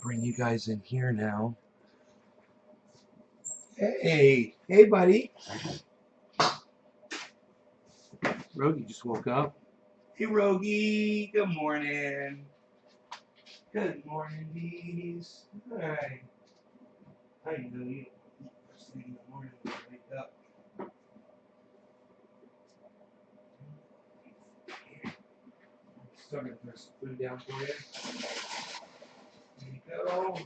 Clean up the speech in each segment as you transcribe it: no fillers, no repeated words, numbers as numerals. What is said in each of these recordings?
bring you guys in here now. Hey, hey, buddy. Rogie just woke up. Hey, Rogie. Good morning. Good morning, bees. Hi. I know you. First thing in the morning when you wake up. Still gonna throw some food down for you. There you go.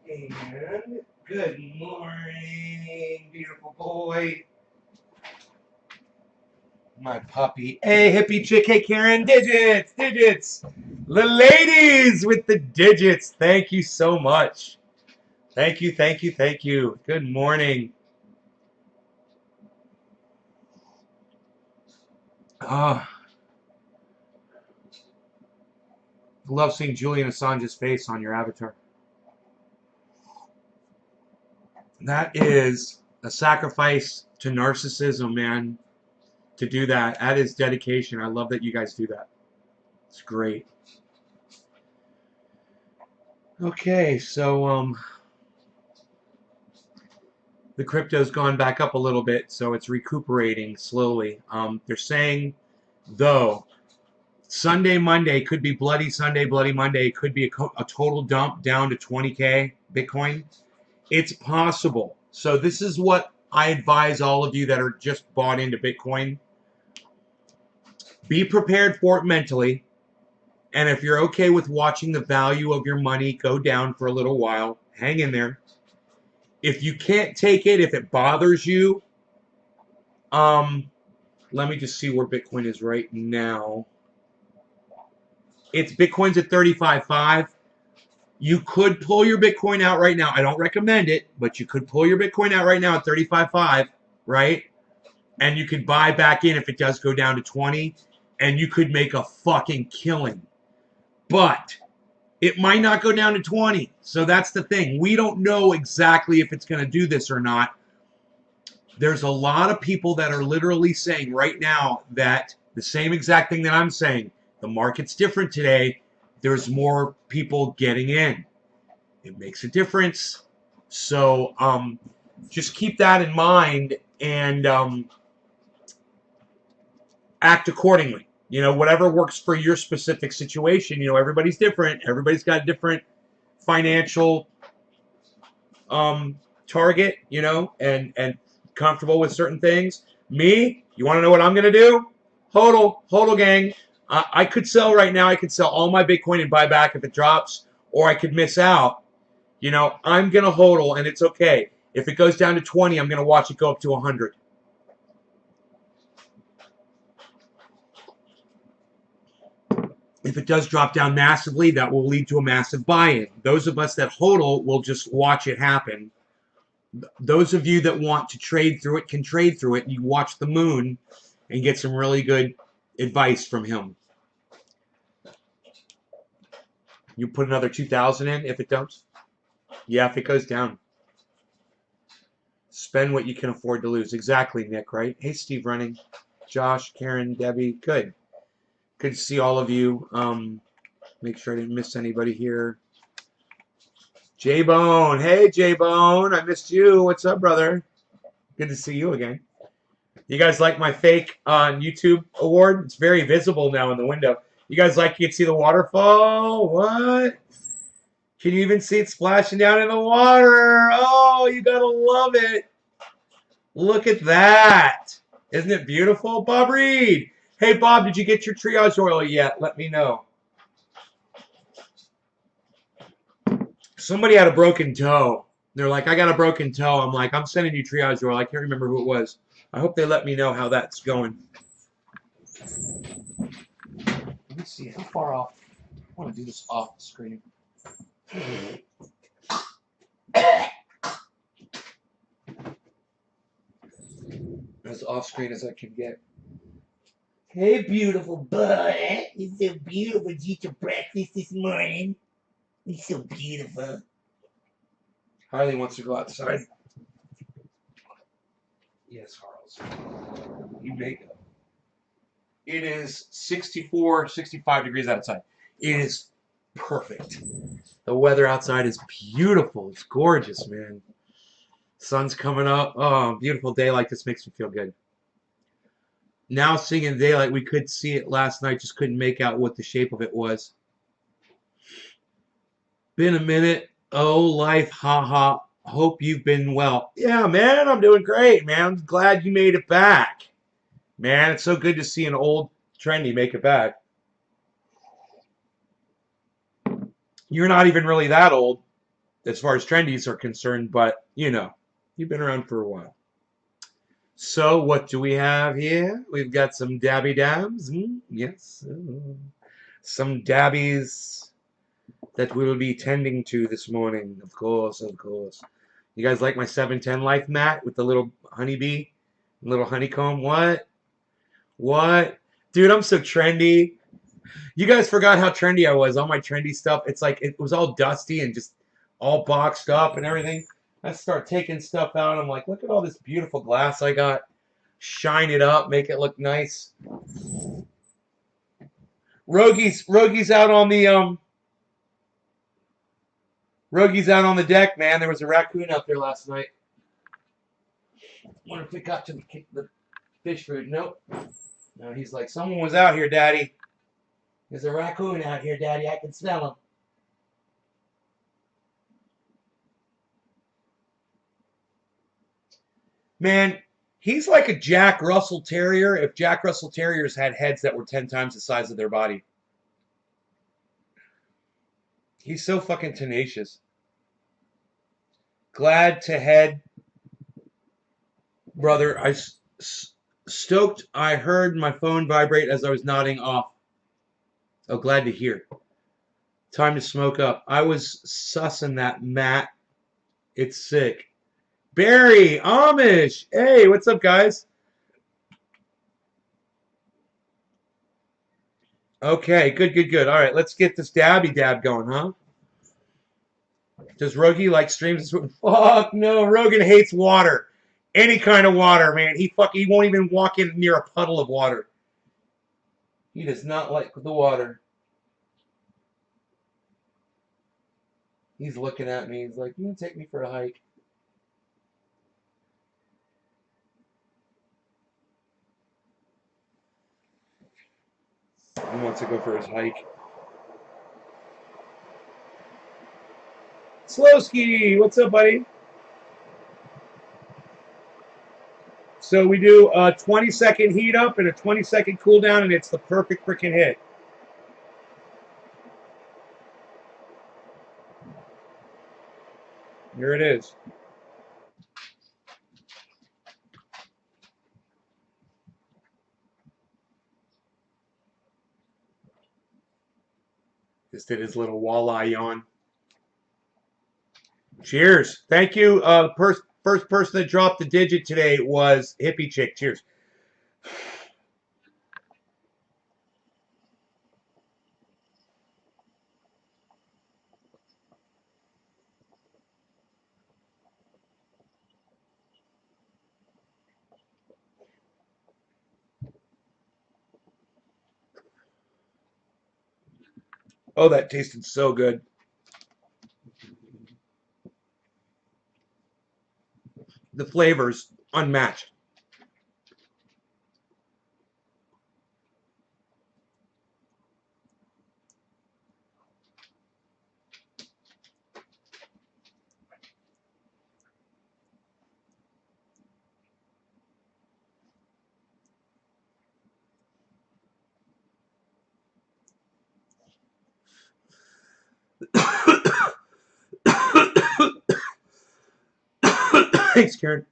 And good morning, beautiful boy. My puppy. Hey, hippie chick. Hey, Karen. Digits. Digits. The ladies with the digits. Thank you so much. Thank you, thank you, thank you. Good morning. Ah, love seeing Julian Assange's face on your avatar. That is a sacrifice to narcissism, man. To do that. That is dedication. I love that you guys do that. It's great. Okay, so the crypto's gone back up a little bit, so it's recuperating slowly. They're saying, though, Sunday, Monday could be Bloody Sunday, Bloody Monday. Could be a total dump down to 20K Bitcoin. It's possible. So this is what I advise all of you that are just bought into Bitcoin. Be prepared for it mentally. And if you're okay with watching the value of your money go down for a little while, hang in there. If you can't take it, if it bothers you, let me just see where Bitcoin is right now. Bitcoin's at 35.5. You could pull your Bitcoin out right now. I don't recommend it, but you could pull your Bitcoin out right now at 35.5, right? And you could buy back in if it does go down to 20, and you could make a fucking killing. But it might not go down to 20. So that's the thing. We don't know exactly if it's going to do this or not. There's a lot of people that are literally saying right now that the same exact thing that I'm saying. The market's different today. There's more people getting in. It makes a difference. So just keep that in mind and act accordingly. You know, whatever works for your specific situation. You know, everybody's different. Everybody's got a different financial target, you know, and comfortable with certain things. Me, you want to know what I'm going to do? Hodl gang. I could sell right now. I could sell all my Bitcoin and buy back if it drops, or I could miss out. You know, I'm going to hodl, and it's okay. If it goes down to 20, I'm going to watch it go up to 100. If it does drop down massively, that will lead to a massive buy-in. Those of us that hodl will just watch it happen. Those of you that want to trade through it can trade through it. You watch the moon and get some really good advice from him. You put another 2,000 in if it dumps? Yeah, if it goes down. Spend what you can afford to lose. Exactly, Nick, right? Hey, Steve Running. Josh, Karen, Debbie. Good. Good to see all of you. Make sure I didn't miss anybody here. J-Bone. Hey, J-Bone. I missed you. What's up, brother? Good to see you again. You guys like my fake on YouTube award? It's very visible now in the window. You guys like you can see the waterfall? What? Can you even see it splashing down in the water? Oh, you gotta love it. Look at that. Isn't it beautiful? Bob Reed. Hey, Bob, did you get your triage oil yet? Let me know. Somebody had a broken toe. They're like, I got a broken toe. I'm like, I'm sending you triage oil. I can't remember who it was. I hope they let me know how that's going. Let me see how far off. I want to do this off the screen. As off screen as I can get. Hey, beautiful bud. It's so beautiful. Did you eat your breakfast this morning? It's so beautiful. Harley wants to go outside. Yes, Harles. You may go. It is 64, 65 degrees outside. It is perfect. The weather outside is beautiful. It's gorgeous, man. Sun's coming up. Oh, beautiful day like this makes me feel good. Now seeing in daylight, we could see it last night, just couldn't make out what the shape of it was. Been a minute. Oh, life, haha. Hope you've been well. Yeah, man, I'm doing great, man. I'm glad you made it back. Man, it's so good to see an old trendy make it back. You're not even really that old as far as trendies are concerned, but you know, you've been around for a while. So what do we have here? We've got some dabby dabs. Yes. Some dabbies that we will be tending to this morning. Of course, of course. You guys like my 710 life mat with the little honeybee, little honeycomb? What? What? Dude, I'm so trendy. You guys forgot how trendy I was. All my trendy stuff. It's like it was all dusty and just all boxed up and everything. I start taking stuff out. I'm like, look at all this beautiful glass I got. Shine it up, make it look nice. Rogi's out on the Rogi's out on the deck, man. There was a raccoon out there last night. Wonder if it got to kick the fish food. Nope. No, he's like, someone was out here, Daddy. There's a raccoon out here, Daddy. I can smell him. Man, he's like a Jack Russell Terrier if Jack Russell Terriers had heads that were 10 times the size of their body. He's so fucking tenacious. Glad to head, brother. Stoked I heard my phone vibrate as I was nodding off. Oh, glad to hear. Time to smoke up. I was sussing that, Matt. It's sick. Barry, Amish. Hey, what's up, guys? Okay, good, good, good. All right, let's get this dabby dab going, huh? Does Rogie like streams? Fuck no, Rogan hates water. Any kind of water, man. He won't even walk in near a puddle of water. He does not like the water. He's looking at me. He's like, you can take me for a hike. He wants to go for his hike. Slowski, what's up, buddy? So we do a 20-second heat up and a 20-second cool down, and it's the perfect freaking hit. Here it is. Just did his little walleye yawn. Cheers. Thank you. First person that dropped the digit today was Hippie Chick. Cheers. Oh, that tasted so good. The flavors unmatched. Thanks, Karen.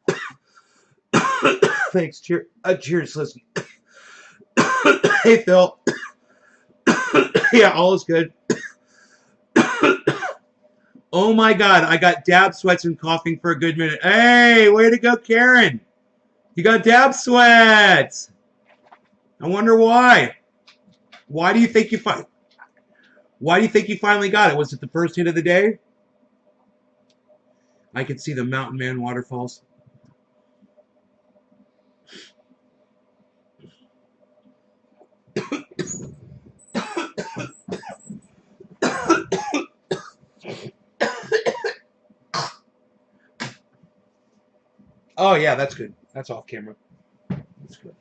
Thanks. Cheers, listen. Hey, Phil. Yeah, all is good. Oh my God, I got dab sweats and coughing for a good minute. Hey, way to go, Karen. You got dab sweats. I wonder why. Why do you think you finally got it? Was it the first hit of the day? I can see the Mountain Man waterfalls. Oh, yeah, that's good. That's off camera. That's good.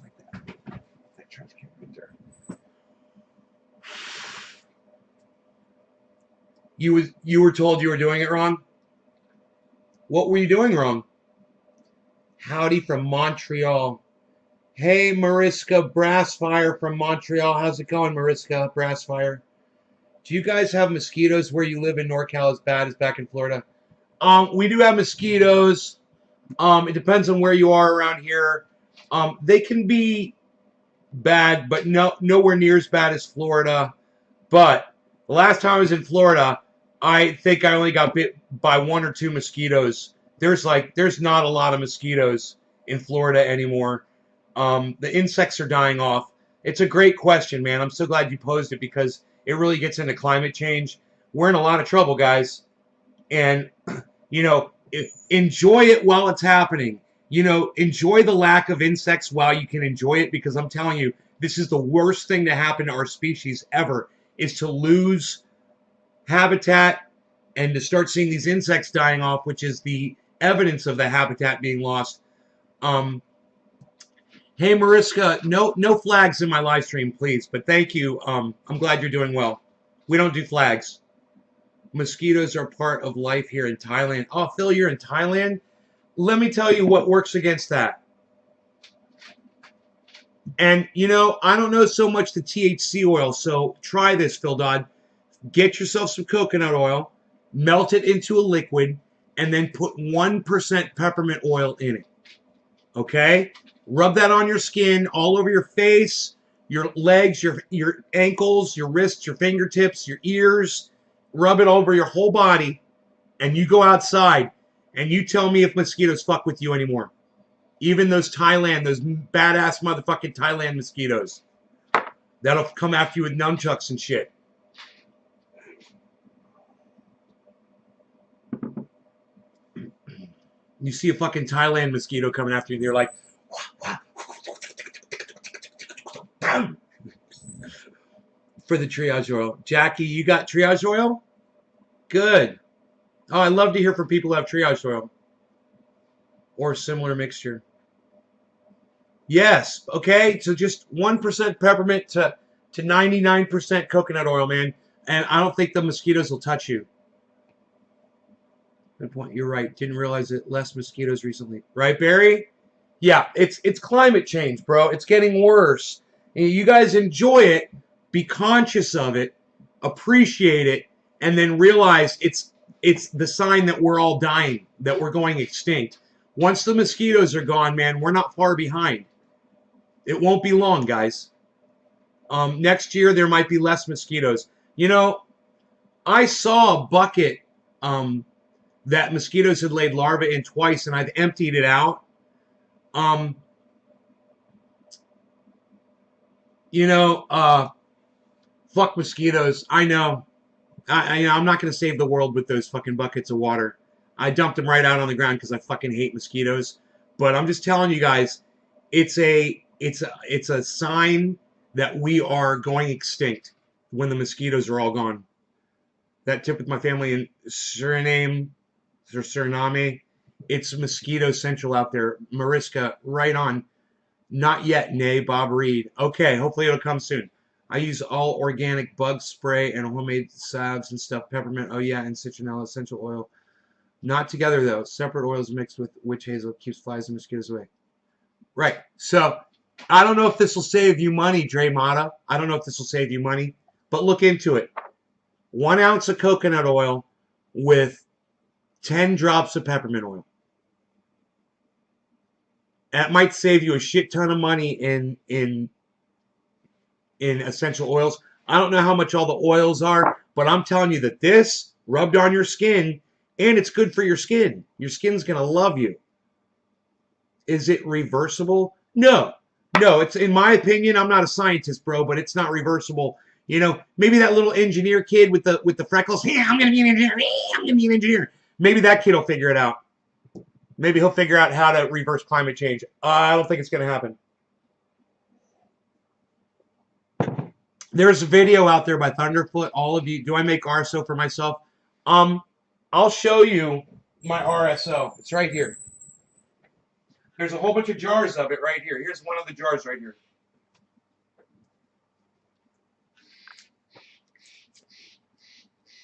Like that. That trash can right there. You were told you were doing it wrong? What were you doing wrong? Howdy from Montreal. Hey, Mariska Brassfire from Montreal. How's it going, Mariska Brassfire? Do you guys have mosquitoes where you live in NorCal as bad as back in Florida? We do have mosquitoes. It depends on where you are around here. They can be bad, but nowhere near as bad as Florida. But the last time I was in Florida, I think I only got bit by 1 or 2 mosquitoes. There's not a lot of mosquitoes in Florida anymore. The insects are dying off. It's a great question, man. I'm so glad you posed it because it really gets into climate change. We're in a lot of trouble, guys. And, you know, enjoy it while it's happening. You know, enjoy the lack of insects while you can enjoy it, because I'm telling you, this is the worst thing to happen to our species ever, is to lose habitat and to start seeing these insects dying off, which is the evidence of the habitat being lost. Hey, Mariska, no flags in my live stream, please. But thank you. I'm glad you're doing well. We don't do flags. Mosquitoes are part of life here in Thailand. Oh, Phil, you're in Thailand? Let me tell you what works against that. And, you know, I don't know so much the THC oil, so try this, Phil Dodd. Get yourself some coconut oil, melt it into a liquid, and then put 1% peppermint oil in it. Okay? Rub that on your skin, all over your face, your legs, your ankles, your wrists, your fingertips, your ears. Rub it over your whole body, and you go outside, and you tell me if mosquitoes fuck with you anymore. Even those badass motherfucking Thailand mosquitoes. That'll come after you with nunchucks and shit. You see a fucking Thailand mosquito coming after you, and they're like, for the triage oil. Jackie, you got triage oil? Good. Oh, I love to hear from people who have triage oil or similar mixture. Yes. Okay. So just 1% peppermint to 99% coconut oil, man. And I don't think the mosquitoes will touch you. Good point. You're right. Didn't realize it. Less mosquitoes recently. Right, Barry? Yeah. It's climate change, bro. It's getting worse. And you guys enjoy it. Be conscious of it. Appreciate it. And then realize it's the sign that we're all dying, that we're going extinct. Once the mosquitoes are gone, man, we're not far behind. It won't be long, guys. Next year, there might be less mosquitoes. You know, I saw a bucket that mosquitoes had laid larvae in twice, and I've emptied it out. You know, fuck mosquitoes. I know. I'm not going to save the world with those fucking buckets of water. I dumped them right out on the ground because I fucking hate mosquitoes. But I'm just telling you guys, it's a sign that we are going extinct when the mosquitoes are all gone. That tip with my family in Suriname, it's mosquito central out there. Mariska, right on. Not yet, nay, Bob Reed. Okay, hopefully it'll come soon. I use all organic bug spray and homemade salves and stuff. Peppermint, oh yeah, and citronella essential oil. Not together though. Separate oils mixed with witch hazel keeps flies and mosquitoes away. Right. So I don't know if this will save you money, Dre Mata. I don't know if this will save you money, but look into it. 1 ounce of coconut oil with 10 drops of peppermint oil. That might save you a shit ton of money in essential oils. I don't know how much all the oils are, but I'm telling you that this rubbed on your skin, and it's good for your skin. Your skin's going to love you. Is it reversible? No. No, it's, in my opinion, I'm not a scientist, bro, but it's not reversible. You know, maybe that little engineer kid with the freckles, yeah, I'm going to be an engineer. I'm going to be an engineer. Maybe that kid will figure it out. Maybe he'll figure out how to reverse climate change. I don't think it's going to happen. There's a video out there by Thunderfoot. All of you, do I make RSO for myself? I'll show you my RSO. It's right here. There's a whole bunch of jars of it right here. Here's one of the jars right here.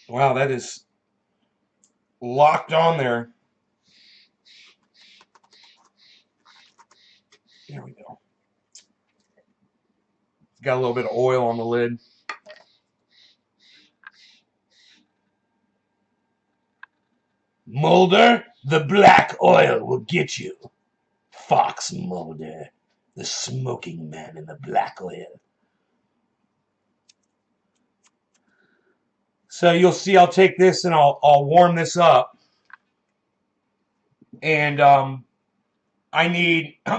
Wow, that is locked on there. There we go. Got a little bit of oil on the lid. Mulder, the black oil will get you. Fox Mulder, the smoking man in the black oil. So you'll see I'll take this and I'll warm this up. And I'll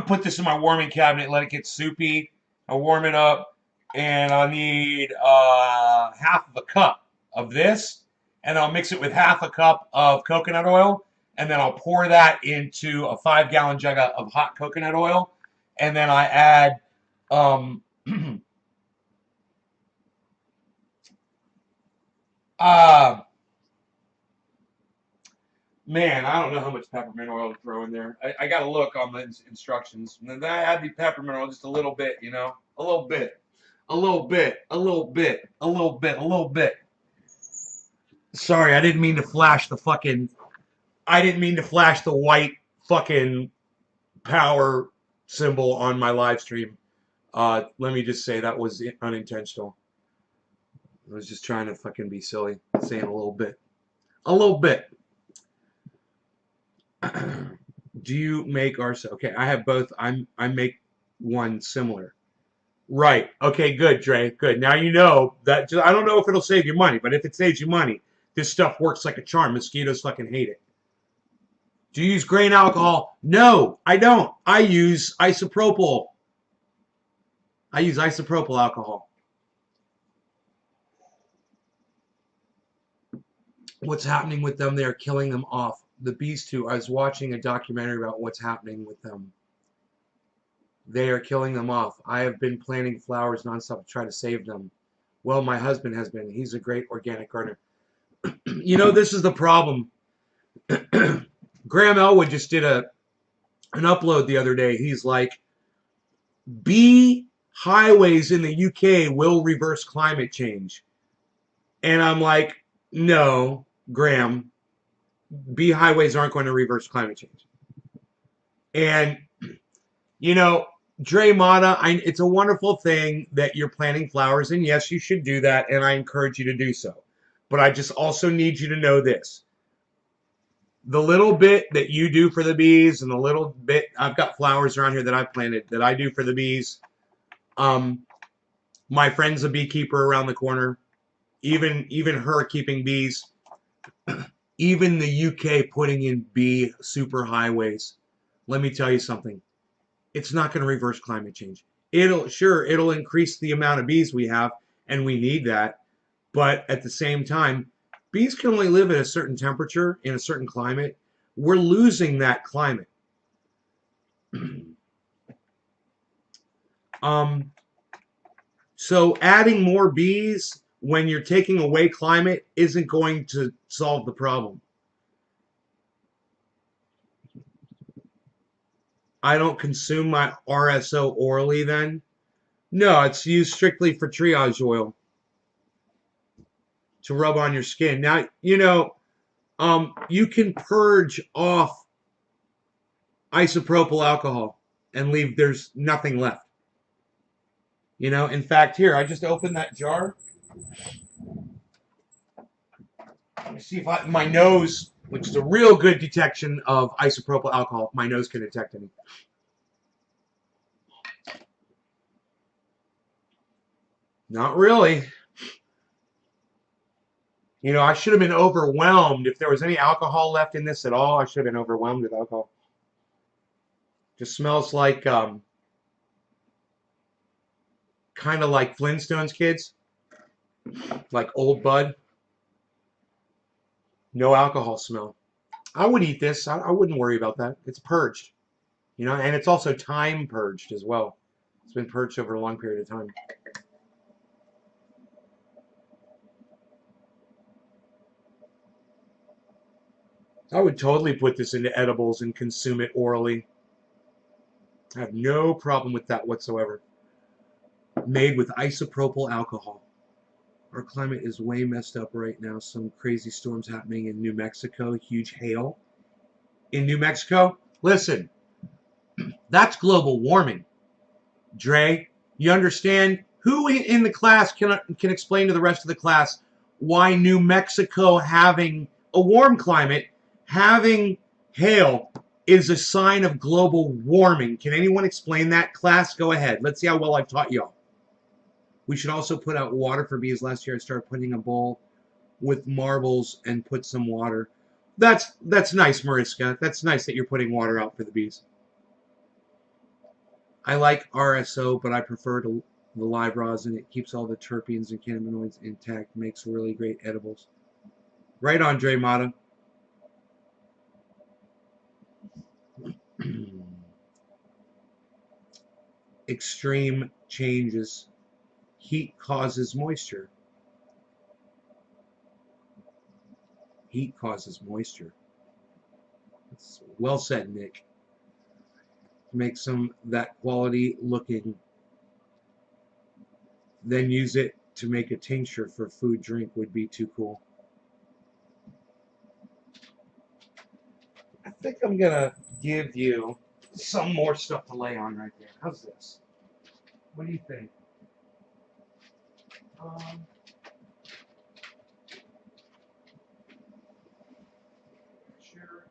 put this in my warming cabinet, let it get soupy. I'll warm it up. And I'll need half of a cup of this. And I'll mix it with half a cup of coconut oil. And then I'll pour that into a 5-gallon jug of hot coconut oil. And then I add man, I don't know how much peppermint oil to throw in there. I got to look on the instructions. And then I add the peppermint oil just a little bit, you know? A little bit. A little bit. A little bit. A little bit. A little bit. Sorry, I didn't mean to flash the fucking... I didn't mean to flash the white fucking power symbol on my live stream. Let me just say that was unintentional. I was just trying to fucking be silly, saying a little bit. A little bit. Do you make ours? Okay, I have both. I make one similar. Right. Okay, good, Dre. Good. Now you know that. I don't know if it'll save you money, but if it saves you money, this stuff works like a charm. Mosquitoes fucking hate it. Do you use grain alcohol? No, I don't. I use isopropyl. I use isopropyl alcohol. What's happening with them? They're killing them off. The bees too. I was watching a documentary about what's happening with them. They are killing them off. I have been planting flowers nonstop to try to save them. Well, my husband has been. He's a great organic gardener. You know, this is the problem. Graham Elwood just did an upload the other day. He's like, bee highways in the UK will reverse climate change. And I'm like, no, Graham, bee highways aren't going to reverse climate change. And, you know, Dre Mata, it's a wonderful thing that you're planting flowers, and yes, you should do that, and I encourage you to do so. But I just also need you to know this. The little bit that you do for the bees, and the little bit, I've got flowers around here that I planted that I do for the bees. My friend's a beekeeper around the corner. Even her keeping bees. Even the UK putting in bee super highways. Let me tell you something. It's not going to reverse climate change. It'll increase the amount of bees we have, and we need that. But at the same time, bees can only live at a certain temperature in a certain climate. We're losing that climate. So adding more bees when you're taking away climate isn't going to solve the problem. I don't consume my RSO orally then. No, it's used strictly for triage oil to rub on your skin. Now, you know, you can purge off isopropyl alcohol and leave, there's nothing left. You know, in fact, here, I just opened that jar. Let me see if my nose, which is a real good detection of isopropyl alcohol, my nose can detect any. Not really. You know, I should have been overwhelmed. If there was any alcohol left in this at all, I should have been overwhelmed with alcohol. Just smells like, kind of like Flintstones kids. Like Old Bud. No alcohol smell. I would eat this. I wouldn't worry about that. It's purged. You know, and it's also time purged as well. It's been purged over a long period of time. I would totally put this into edibles and consume it orally. I have no problem with that whatsoever. Made with isopropyl alcohol. Our climate is way messed up right now. Some crazy storms happening in New Mexico. Huge hail in New Mexico. Listen, that's global warming. Dre, you understand? Who in the class can explain to the rest of the class why New Mexico having a warm climate, having hail, is a sign of global warming? Can anyone explain that? Class, go ahead. Let's see how well I've taught y'all. We should also put out water for bees. Last year I started putting a bowl with marbles and put some water. That's nice, Mariska. That's nice that you're putting water out for the bees. I like RSO, but I prefer the live rosin. It keeps all the terpenes and cannabinoids intact. Makes really great edibles. Right on, Dre Mata. Extreme changes. Heat causes moisture. Heat causes moisture. That's well said, Nick. Make some that quality looking. Then use it to make a tincture for food drink would be too cool. I think I'm gonna give you some more stuff to lay on right there. How's this? What do you think? Sure.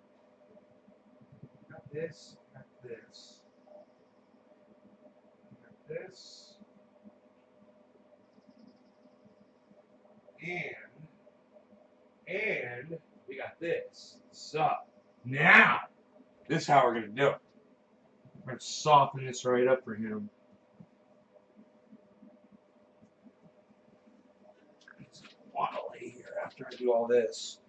Got this. Got this. Got this. And we got this. So now, this is how we're gonna do it. We're gonna soften this right up for him. Want to lay here after I do all this.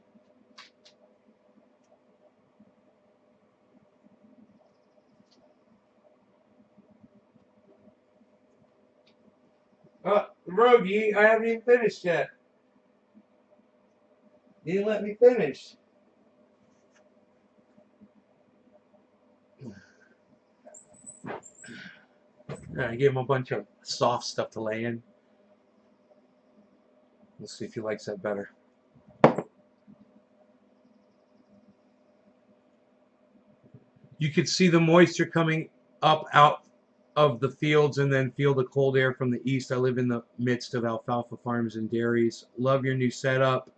Rogie, I haven't even finished yet. You didn't let me finish. I gave him a bunch of soft stuff to lay in. We'll see if he likes that better. You could see the moisture coming up out of the fields and then feel the cold air from the east. I live in the midst of alfalfa farms and dairies. Love your new setup.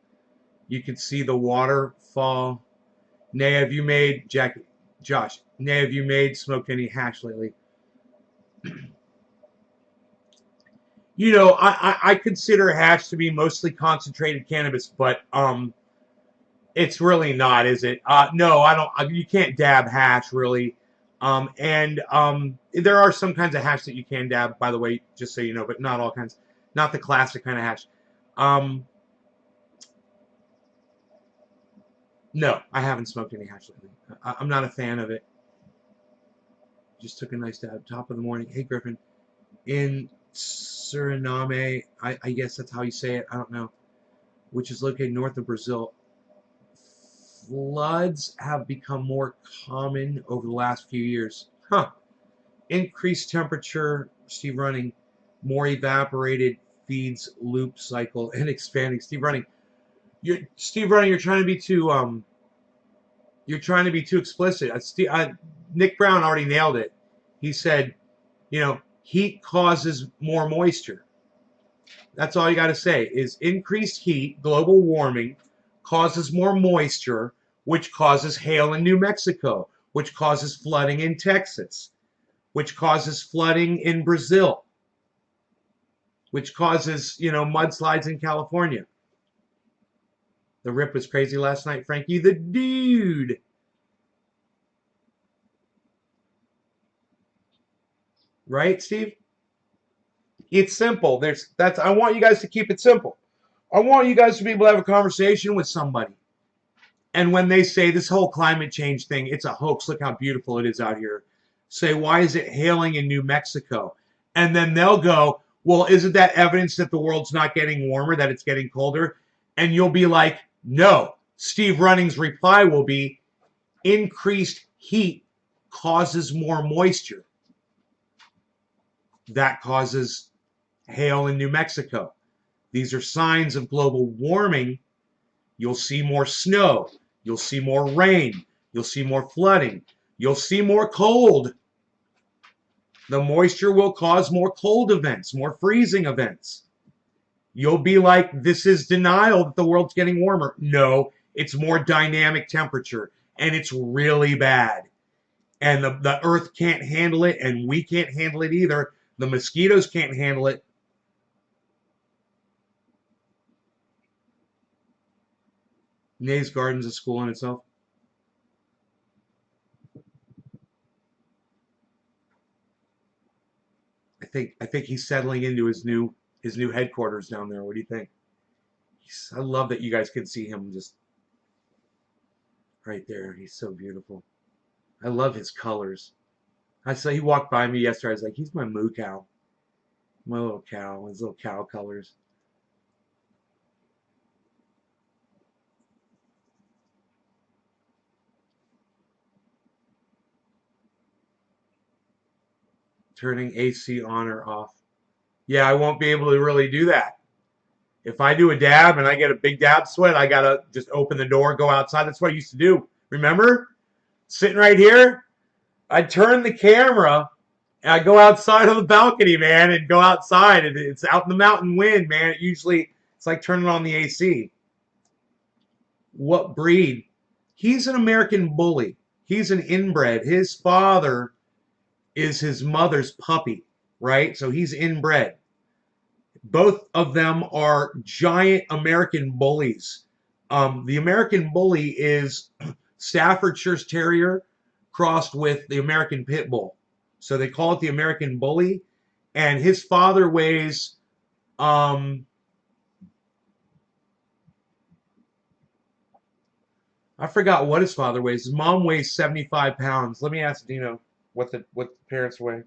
You can see the waterfall. Nay, have you made, Josh, Nay, have you made smoked any hash lately? You know, I consider hash to be mostly concentrated cannabis, but it's really not, is it? No, I don't. You can't dab hash really, and there are some kinds of hash that you can dab, by the way, just so you know, but not all kinds. Not the classic kind of hash. No, I haven't smoked any hash lately. I'm not a fan of it. Just took a nice dab. Top of the morning. Hey, Griffin. In Suriname, I guess that's how you say it. I don't know. Which is located north of Brazil. Floods have become more common over the last few years. Huh. Increased temperature, Steve Running, more evaporated feeds loop cycle and expanding. Steve Running, you're trying to be too explicit. Nick Brown already nailed it. He said, you know, heat causes more moisture. That's all you got to say is increased heat, global warming, causes more moisture, which causes hail in New Mexico, which causes flooding in Texas, which causes flooding in Brazil, which causes, you know, mudslides in California. The rip was crazy last night, Frankie the dude. Right, Steve? It's simple. I want you guys to keep it simple. I want you guys to be able to have a conversation with somebody. And when they say this whole climate change thing, it's a hoax. Look how beautiful it is out here. Say, why is it hailing in New Mexico? And then they'll go, well, isn't that evidence that the world's not getting warmer, that it's getting colder? And you'll be like, no. Steve Running's reply will be, increased heat causes more moisture. That causes hail in New Mexico. These are signs of global warming. You'll see more snow. You'll see more rain. You'll see more flooding. You'll see more cold. The moisture will cause more cold events, more freezing events. You'll be like, this is denial that the world's getting warmer. No, it's more dynamic temperature, and it's really bad. And the earth can't handle it, and we can't handle it either. The mosquitoes can't handle it. Nay's Garden's a school in itself. I think he's settling into his new headquarters down there. What do you think? I love that you guys can see him just right there. He's so beautiful. I love his colors. I saw he walked by me yesterday. I was like, he's my moo cow. My little cow. His little cow colors. Turning AC on or off. Yeah, I won't be able to really do that. If I do a dab and I get a big dab sweat, I gotta just open the door, go outside. That's what I used to do. Remember? Sitting right here, I'd turn the camera and I'd go outside on the balcony, man, and go outside. And it's out in the mountain wind, man. It's like turning on the AC. What breed? He's an American bully. He's an inbred. His father is his mother's puppy, right? So he's inbred. Both of them are giant American bullies. The American bully is Staffordshire Terrier crossed with the American Pit Bull. So they call it the American bully. And his father weighs, I forgot what his father weighs. His mom weighs 75 pounds. Let me ask Dino what the parents weigh.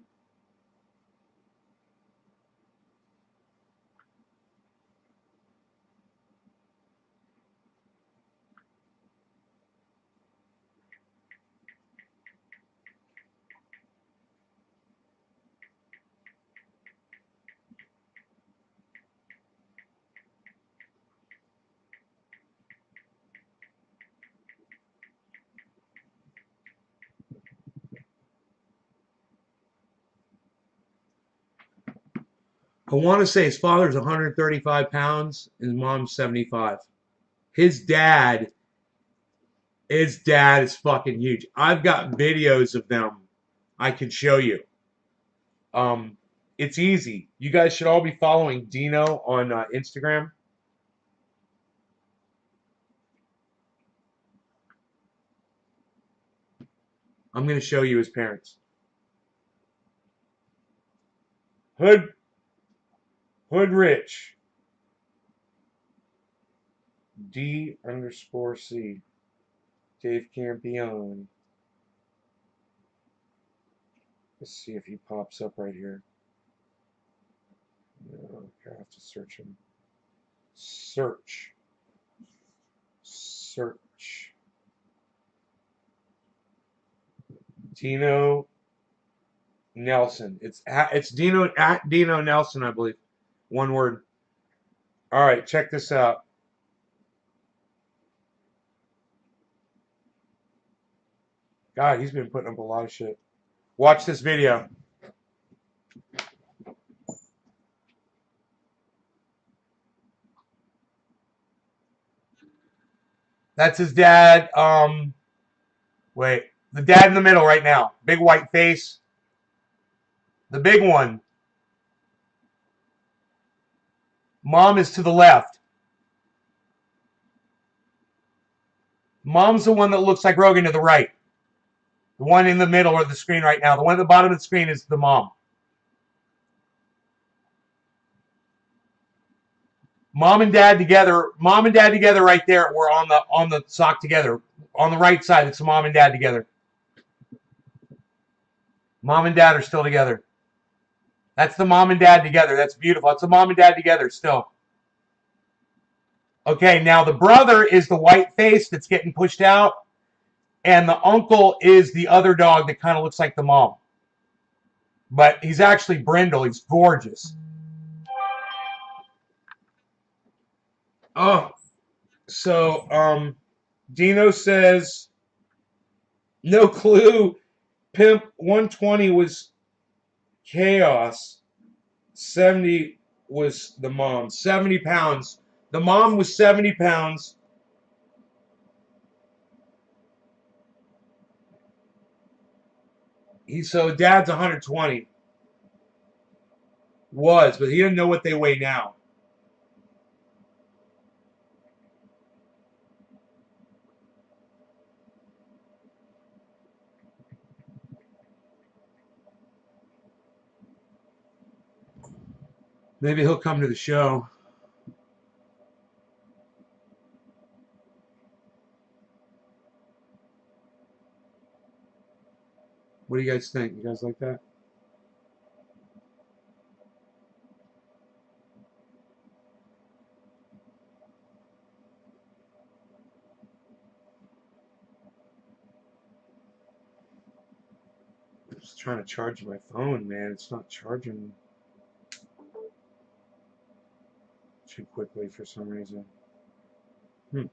I want to say his father's 135 pounds, his mom's 75. His dad is fucking huge. I've got videos of them I can show you. It's easy. You guys should all be following Dino on Instagram. I'm going to show you his parents. Hood Rich. D_C. Dave Campione. Let's see if he pops up right here. Okay, I have to search him. Search. Dino Nelson. It's Dino at Dino Nelson, I believe. One word. All right, check this out. God, he's been putting up a lot of shit. Watch this video. That's his dad. Wait. The dad in the middle right now. Big white face. The big one. Mom is to the left. Mom's the one that looks like Rogan to the right. The one in the middle of the screen right now. The one at the bottom of the screen is the mom. Mom and dad together right there. We're on the sock together. On the right side, it's mom and dad together. Mom and dad are still together. That's the mom and dad together. That's beautiful. That's the mom and dad together still. Okay, now the brother is the white face that's getting pushed out. And the uncle is the other dog that kind of looks like the mom. But he's actually brindle. He's gorgeous. Oh, so Dino says no clue. Pimp 120 was chaos. 70 was the mom. 70 pounds. The mom was 70 pounds. So dad's 120. Was, but he didn't know what they weigh now. Maybe he'll come to the show. What do you guys think? You guys like that? I'm just trying to charge my phone, man. It's not charging too quickly for some reason. I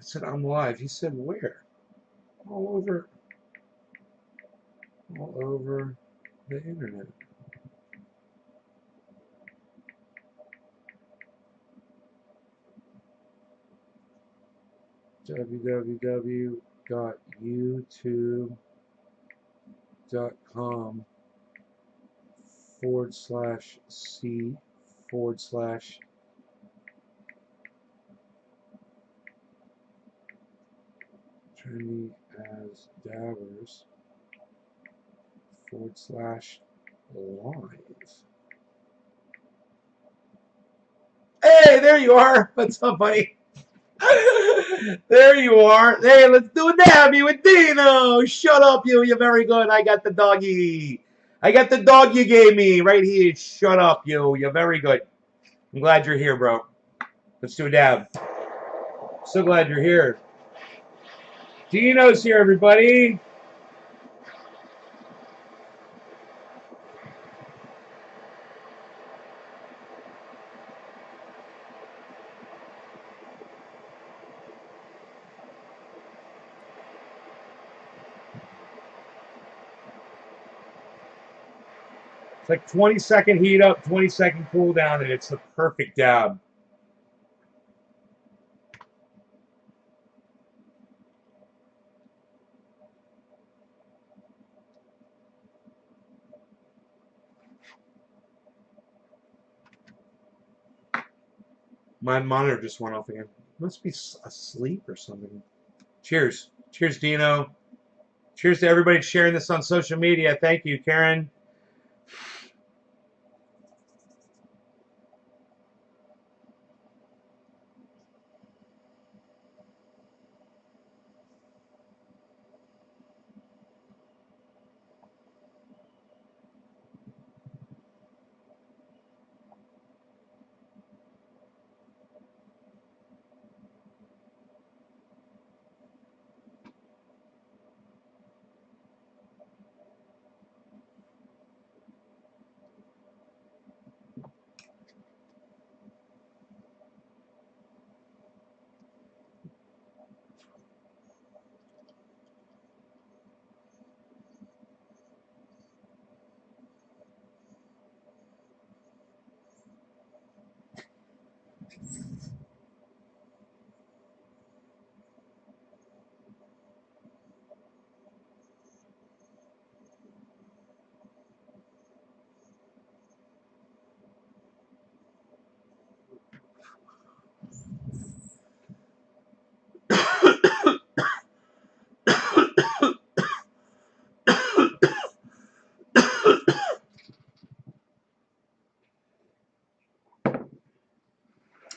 said I'm live. He said where? All over the internet. www.youtube.com/C/ trendy as dabbers /live. Hey, there you are. What's up, buddy? There you are. Hey, let's do a dabby with Dino. Shut up, you. You're very good. I got the doggy. I got the dog you gave me right here. Shut up, you. You're very good. I'm glad you're here, bro. Let's do a dab. So glad you're here. Dino's here, everybody. It's like 20-second heat up, 20-second cool down, and it's the perfect dab. My monitor just went off again. Must be asleep or something. Cheers. Cheers, Dino. Cheers to everybody sharing this on social media. Thank you, Karen.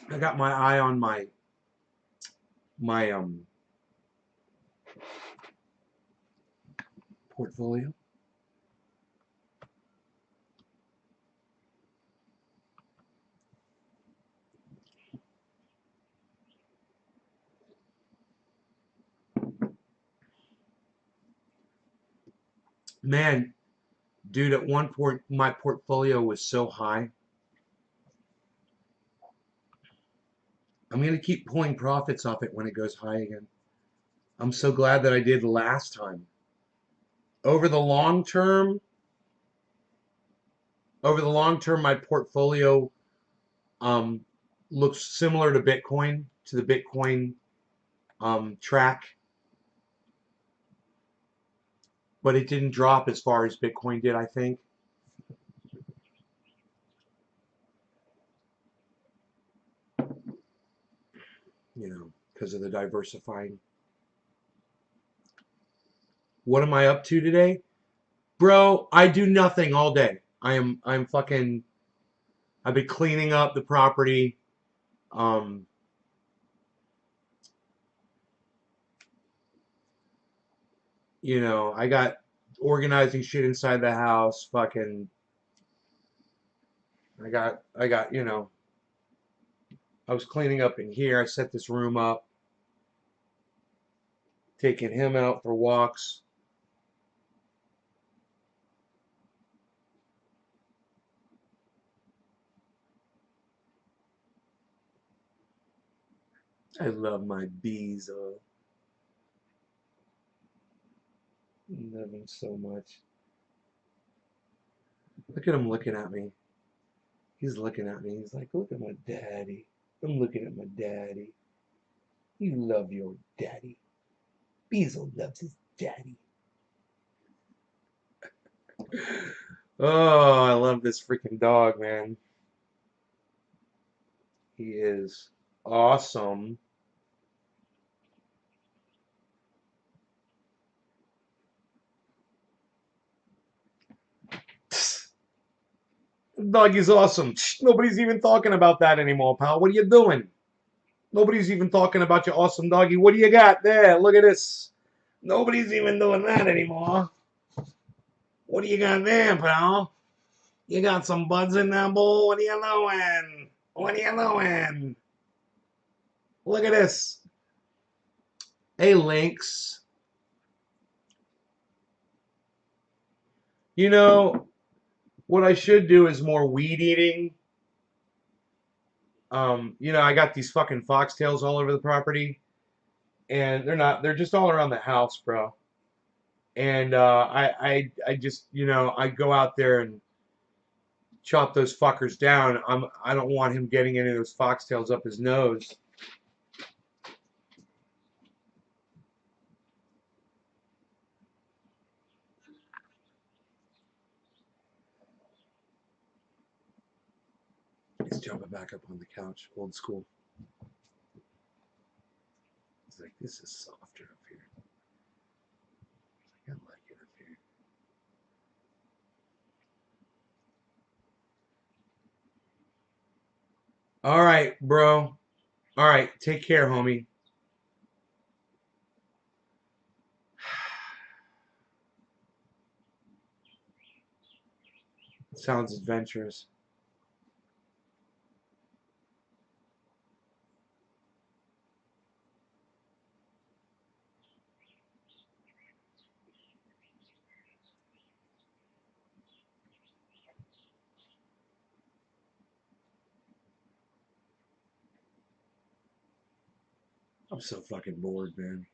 I got my eye on my portfolio. Man, dude, at one point my portfolio was so high. I'm going to keep pulling profits off it when it goes high again. I'm so glad that I did last time. Over the long term, my portfolio looks similar to Bitcoin, to the Bitcoin track, but it didn't drop as far as Bitcoin did, I think. You know, because of the diversifying. What am I up to today? Bro, I do nothing all day. I'm fucking, I've been cleaning up the property. You know, I got organizing shit inside the house, fucking, I got, you know, I was cleaning up in here. I set this room up, taking him out for walks. I love my bees. Love him so much. Look at him looking at me. He's looking at me. He's like, look at my daddy. I'm looking at my daddy. You love your daddy. Beezle loves his daddy. Oh, I love this freaking dog, man. He is awesome. Doggy's awesome. Nobody's even talking about that anymore, pal. What are you doing? Nobody's even talking about your awesome doggy. What do you got there? Look at this. Nobody's even doing that anymore. What do you got there, pal? You got some buds in that bowl? What are you doing? What are you doing? Look at this. Hey, Lynx. You know, what I should do is more weed eating. You know, I got these fucking foxtails all over the property, and they're just all around the house, bro. And I just, you know, I go out there and chop those fuckers down. I don't want him getting any of those foxtails up his nose. He's jumping back up on the couch, old school. He's like, this is softer up here. I like it up here. All right, bro. All right, take care, homie. Sounds adventurous. I'm so fucking bored, man.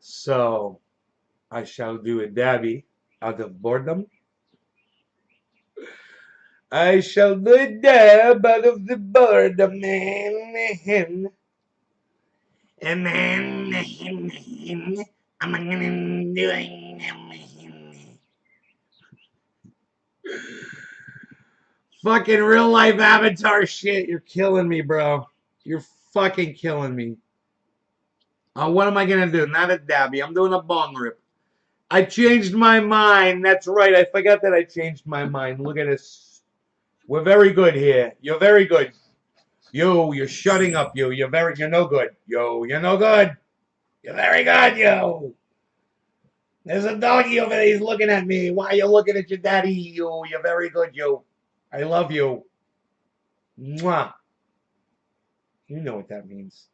So, I shall do a dabby out of boredom. I shall do a dab out of the boredom, man. And then I'm gonna do it. Fucking real life avatar shit. You're killing me, bro. You're fucking killing me. What am I gonna do? Not a dabby. I'm doing a bong rip. I changed my mind. That's right. I forgot that I changed my mind. Look at this. We're very good here. You're very good. Yo, you're shutting up, yo. You're no good. Yo, you're no good. You're very good, yo. There's a doggy over there. He's looking at me. Why are you looking at your daddy? You're very good, you. I love you. Mwah. You know what that means.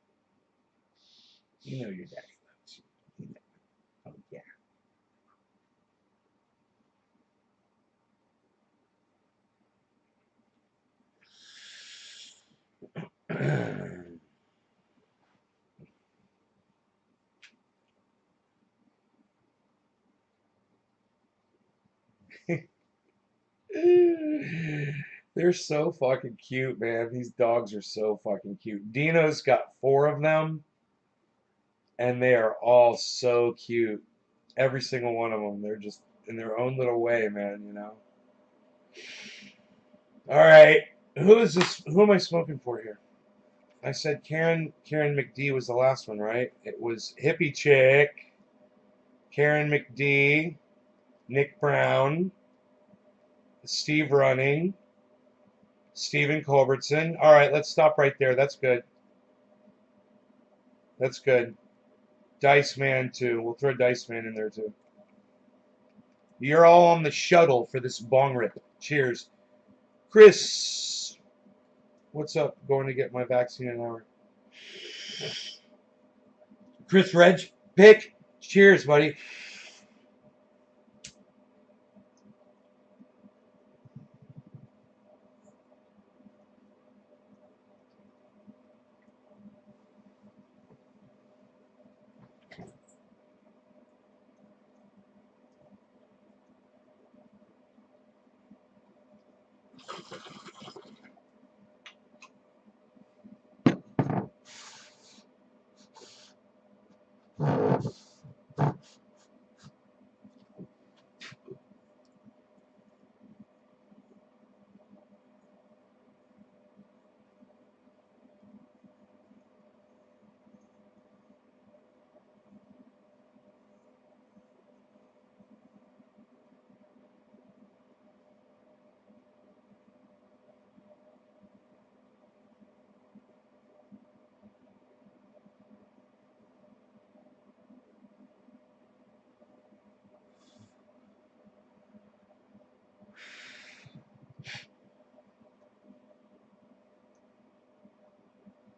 You know your daddy loves you. Oh, yeah. They're so fucking cute, man. These dogs are so fucking cute. Dino's got 4 of them, and they are all so cute. Every single one of them. They're just in their own little way, man, you know? All right. Who is this? Who am I smoking for here? I said Karen McD was the last one, right? It was Hippie Chick, Karen McD, Nick Brown, Steve Running, Stephen Culbertson. All right, let's stop right there. That's good. That's good. Dice Man too. We'll throw Dice Man in there too. You're all on the shuttle for this bong rip. Cheers. Chris, what's up? Going to get my vaccine in an hour. Chris Reg, pick. Cheers, buddy.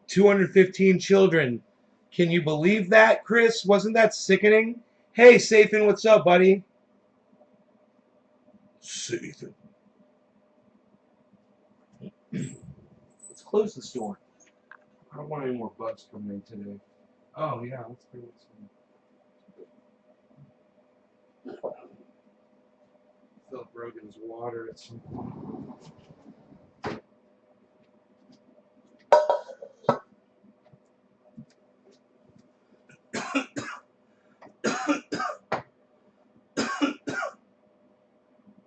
$215 children. Can you believe that, Chris? Wasn't that sickening? Hey, Sathan, what's up, buddy? Sathan. Let's close this door. I don't want any more bugs coming in today. Oh, yeah, let's bring this in. Fill up Rogan's water at some point.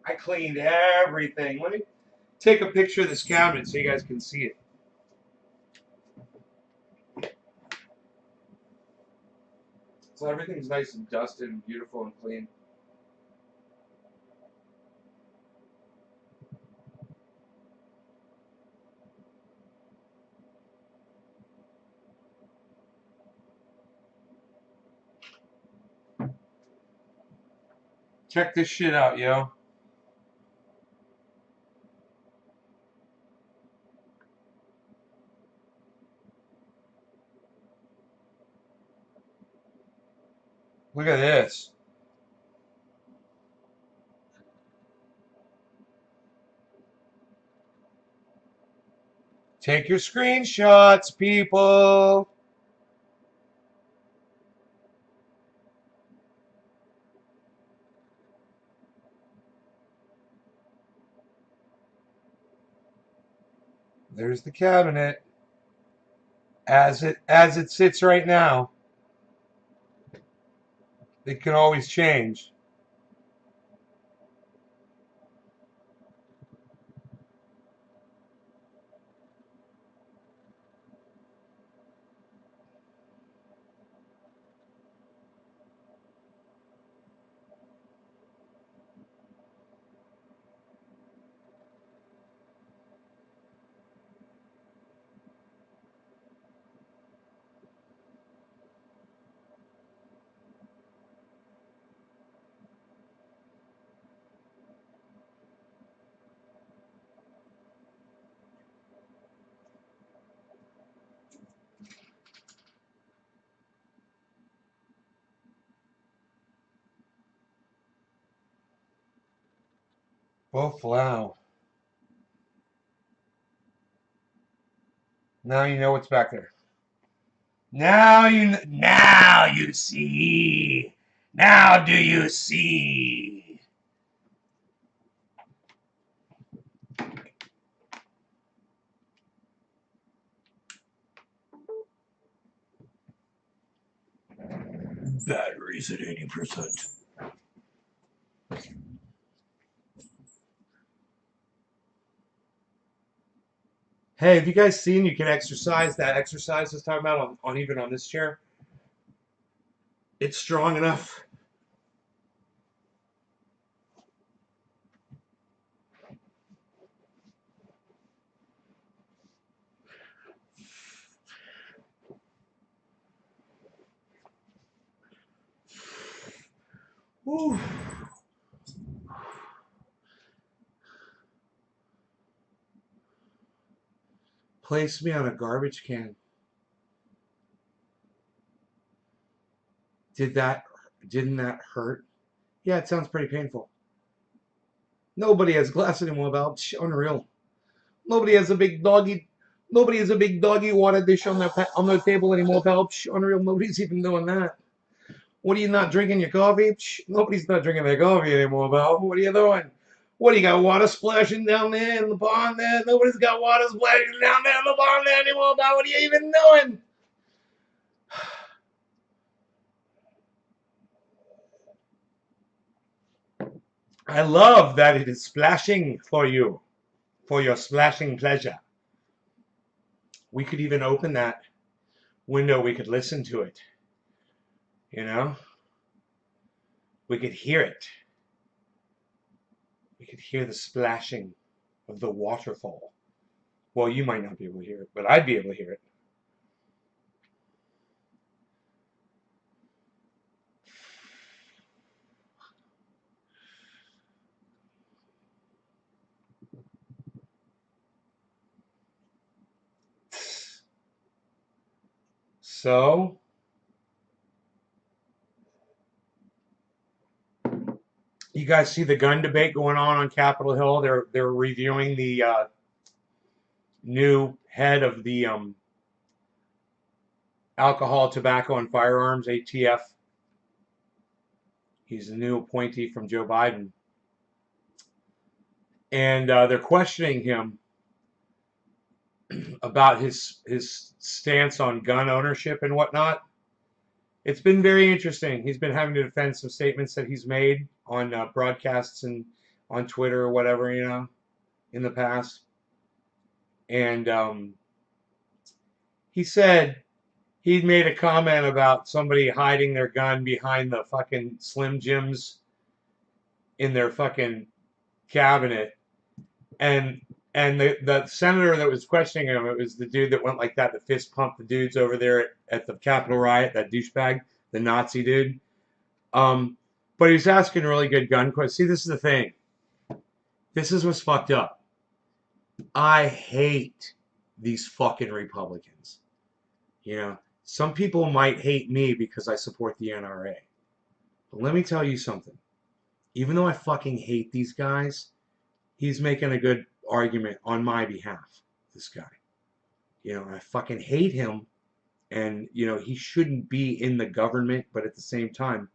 I cleaned everything. Let me take a picture of this cabinet so you guys can see it. So everything's nice and dusted and beautiful and clean. Check this shit out, yo. Look at this. Take your screenshots, people. There's the cabinet as it sits right now. It can always change. Both flow. Now you know what's back there. Now you see. Now do you see? Batteries at 80%. Hey, have you guys seen you can exercise that exercise I was talking about on even on this chair? It's strong enough. Whew. Place me on a garbage can. Didn't that hurt? Yeah, it sounds pretty painful. Nobody has glass anymore, Val. Unreal. Nobody has a big doggy. Nobody has a big doggy water dish on their table anymore, pal. Unreal. Nobody's even doing that. What are you not drinking your coffee? Nobody's not drinking their coffee anymore, pal. What are you doing? What do you got? Water splashing down there in the pond there? Nobody's got water splashing down there in the pond there anymore, pal. What are you even doing? I love that it is splashing for you, for your splashing pleasure. We could even open that window. We could listen to it. You know? We could hear it. We could hear the splashing of the waterfall. Well, you might not be able to hear it, but I'd be able to hear it. So, you guys see the gun debate going on Capitol Hill? They're reviewing the new head of the Alcohol, Tobacco, and Firearms (ATF). He's the new appointee from Joe Biden, and they're questioning him about his stance on gun ownership and whatnot. It's been very interesting. He's been having to defend some statements that he's made on broadcasts and on Twitter or whatever, in the past. And he said he'd made a comment about somebody hiding their gun behind the fucking Slim Jims in their fucking cabinet. And the senator that was questioning him, it was the dude that went like that, the fist pumped the dudes over there at the Capitol riot, that douchebag, the Nazi dude. But he was asking really good gun questions. See, this is the thing. This is what's fucked up. I hate these fucking Republicans. Some people might hate me because I support the NRA. But let me tell you something. Even though I fucking hate these guys, he's making a good argument on my behalf, this guy. I fucking hate him, and, he shouldn't be in the government, but at the same time,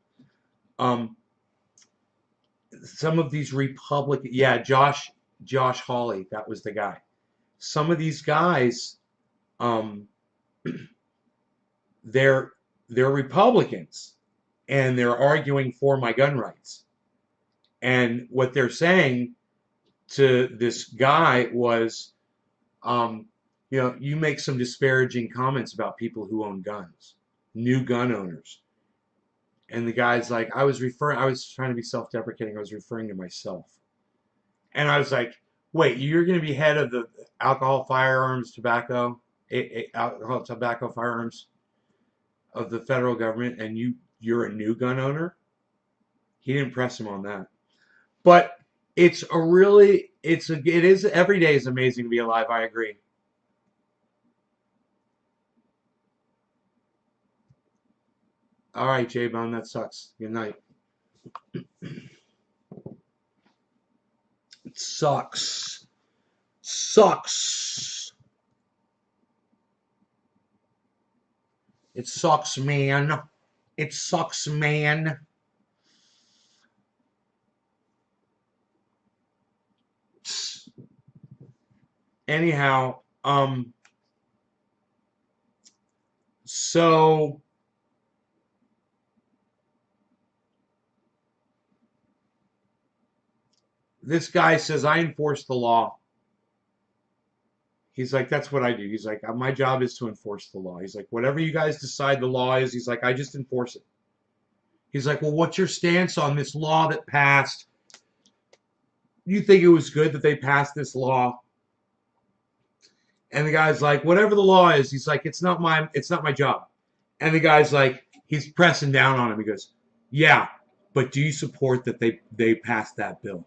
some of these Republican, yeah, Josh Hawley, that was the guy. Some of these guys, they're Republicans, and they're arguing for my gun rights. And what they're saying to this guy was, you make some disparaging comments about people who own guns, new gun owners. And the guy's like, I was trying to be self-deprecating. I was referring to myself. And I was like, wait, you're going to be head of the alcohol, tobacco, firearms of the federal government, and you're a new gun owner? He didn't press him on that. But it is every day is amazing to be alive. I agree. All right, J-Bone, that sucks. Good night. Sucks. Sucks. It sucks, man. It sucks, man. Anyhow, so this guy says, I enforce the law. He's like, that's what I do. He's like, my job is to enforce the law. He's like, whatever you guys decide the law is, he's like, I just enforce it. He's like, well, what's your stance on this law that passed? You think it was good that they passed this law? And the guy's like, whatever the law is, he's like, it's not my job. And the guy's like, he's pressing down on him. He goes, yeah, but do you support that they passed that bill?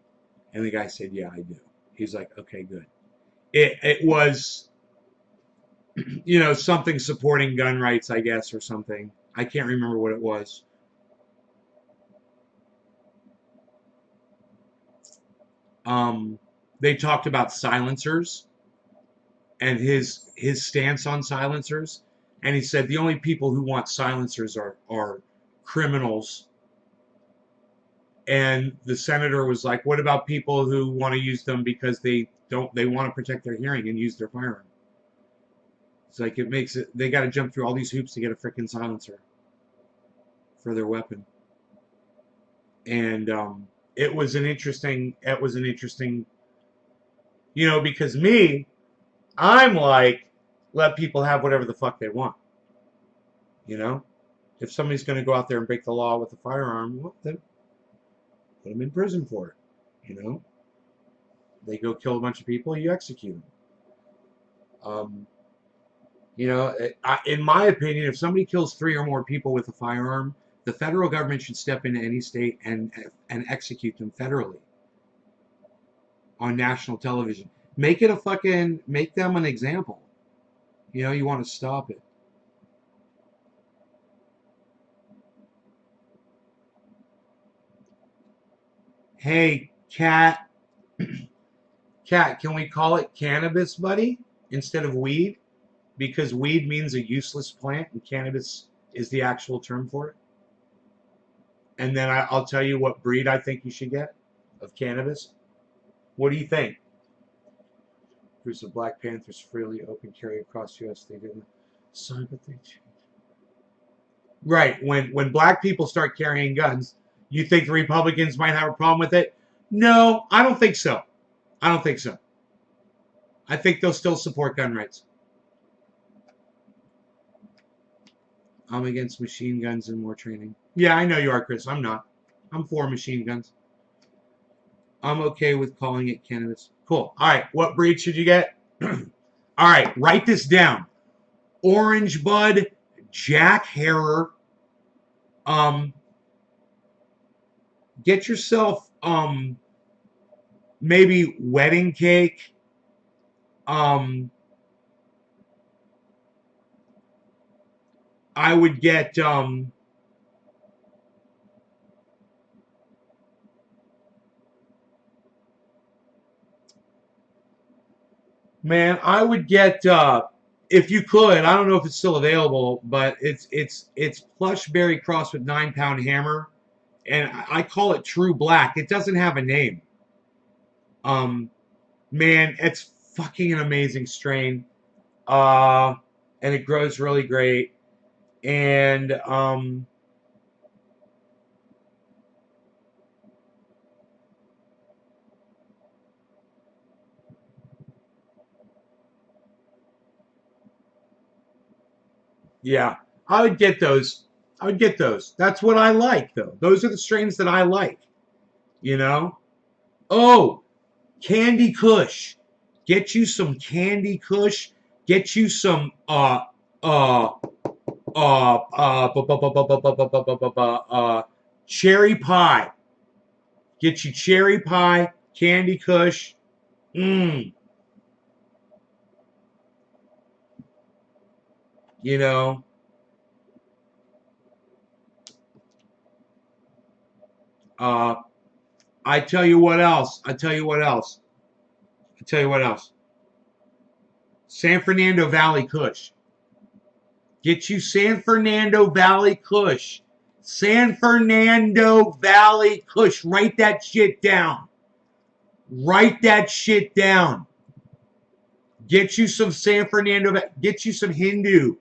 And the guy said, yeah, I do. He's like, okay, good. It was, something supporting gun rights, I guess, or something. I can't remember what it was. They talked about silencers and his stance on silencers, and he said the only people who want silencers are criminals. And the senator was like, what about people who want to use them because they want to protect their hearing and use their firearm? It's like, they got to jump through all these hoops to get a freaking silencer for their weapon. And it was an interesting, because I'm like, let people have whatever the fuck they want. If somebody's going to go out there and break the law with a firearm, well, then put them in prison for it. They go kill a bunch of people, you execute them. In my opinion, if somebody kills 3 or more people with a firearm, the federal government should step into any state and execute them federally on national television. Make them an example. You want to stop it. Hey, Cat, can we call it cannabis, buddy, instead of weed? Because weed means a useless plant and cannabis is the actual term for it. And then I'll tell you what breed I think you should get of cannabis. What do you think? Groups of Black Panthers freely open carry across U.S. They didn't. Sorry, but they changed. Right. When black people start carrying guns, you think the Republicans might have a problem with it? No, I don't think so. I think they'll still support gun rights. I'm against machine guns and more training. Yeah, I know you are, Chris. I'm not. I'm for machine guns. I'm okay with calling it cannabis. Cool. All right. What breed should you get? All right. Write this down. Orange Bud, Jack Herer. Get yourself maybe wedding cake. I would get man, I would get if you could, I don't know if it's still available, but it's plush berry crossed with 9-pound hammer, and I call it True Black. It doesn't have a name. Man, it's fucking an amazing strain. And it grows really great. And yeah, I would get those. That's what I like, though. Those are the strains that I like. Oh, Candy Kush. Get you some Candy Kush. Get you some cherry pie. Get you cherry pie, Candy Kush. Mmm. You know. Uh, I tell you what else. I tell you what else. I tell you what else. San Fernando Valley Kush. Get you San Fernando Valley Kush. San Fernando Valley Kush. Write that shit down. Write that shit down. Get you some San Fernando. Get you some Hindu.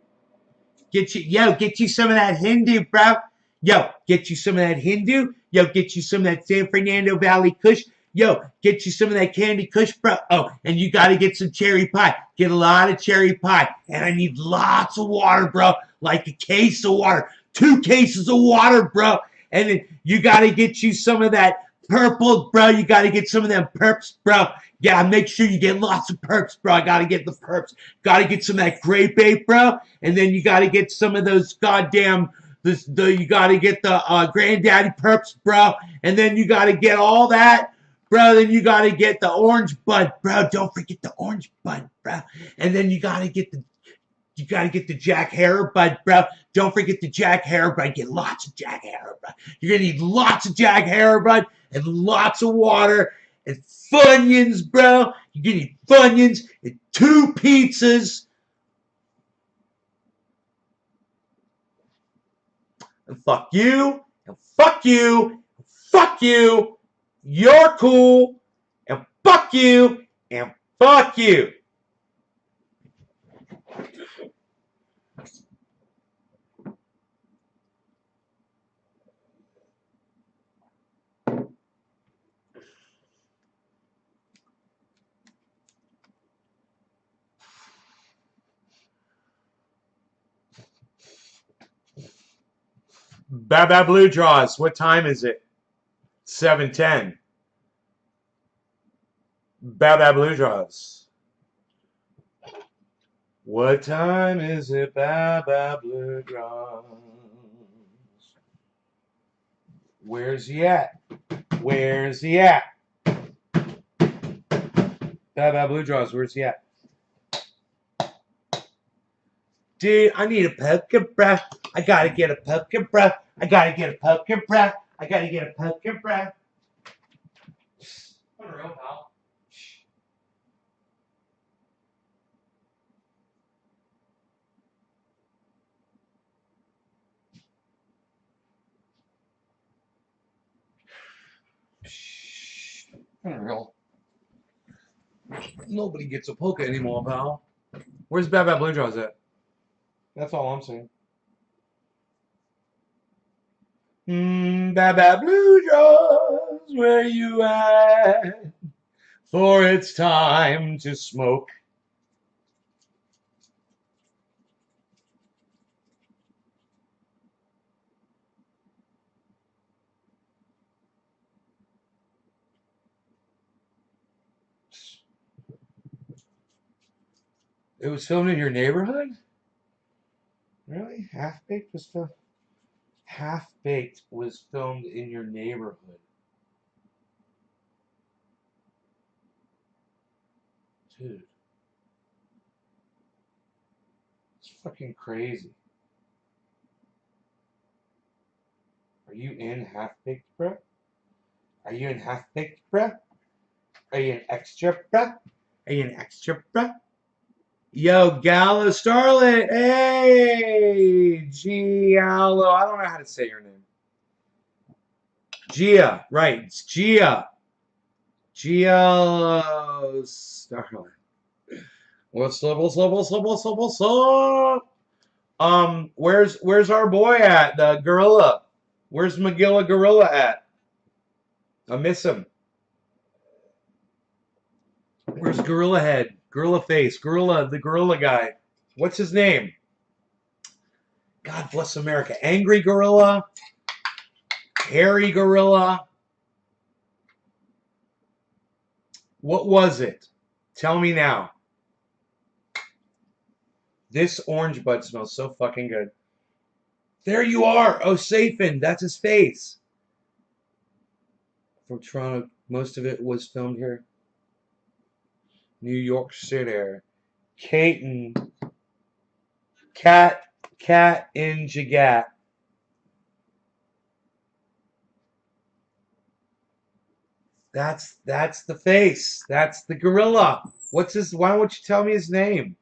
Get you some of that Hindu, bro. Yo, get you some of that Hindu. Yo, get you some of that San Fernando Valley Kush. Yo, get you some of that Candy Kush, bro. Oh, and you got to get some cherry pie. Get a lot of cherry pie. And I need lots of water, bro. Like a case of water. 2 cases of water, bro. And then you got to get you some of that purple, bro. You got to get some of them perps, bro. Yeah, make sure you get lots of perps, bro. I got to get the perps. Got to get some of that grape ape, bro. And then you got to get some of those goddamn... you got to get the granddaddy perps, bro. And then you got to get all that, bro. Then you got to get the orange bud, bro. Don't forget the orange bud, bro. And then you got to get the Jack Harrow bud, bro. Don't forget the Jack Harrow bud. Get lots of Jack Harrow bud. You're going to need lots of Jack Harrow bud and lots of water and Funyuns, bro. You're going to need Funyuns and 2 pizzas. And fuck you, and fuck you, and fuck you. You're cool, and fuck you, and fuck you. Baba Blue Draws. What time is it? 7:10. Baba Blue Draws. What time is it? Baba Blue Draws. Where's he at? Where's he at? Baba Blue Draws. Where's he at? Dude, I need a pumpkin breath. I gotta get a pumpkin breath. I gotta get a pumpkin breath. I gotta get a pumpkin breath. Unreal, pal. Unreal. Nobody gets a polka anymore, pal. Where's Baba Blue Draws at? That's all I'm saying. Baba Blue Draws, where you at? For it's time to smoke. It was filmed in your neighborhood? Really? Half-Baked was filmed? Half-Baked was filmed in your neighborhood. Dude. It's fucking crazy. Are you in Half-Baked, bruh? Are you in Half-Baked, bruh? Are you an extra, bruh? Are you an extra, bruh? Yo, Gallo Starlet. Hey, Giallo. I don't know how to say your name. Gia, right? It's Gia. Giallo Starlet. What's up? What's up? What's up? What's up? What's up? Where's our boy at? The gorilla. Where's Magilla Gorilla at? I miss him. Where's Gorilla Head? Gorilla Face? Gorilla, the Gorilla guy. What's his name? God bless America. Angry Gorilla? Hairy Gorilla? What was it? Tell me now. This orange bud smells so fucking good. There you are. Oh, Safin. That's his face. From Toronto. Most of it was filmed here. New York City. Caton. Cat in Jagat. That's the face. That's the gorilla. What's his? Why don't you tell me his name?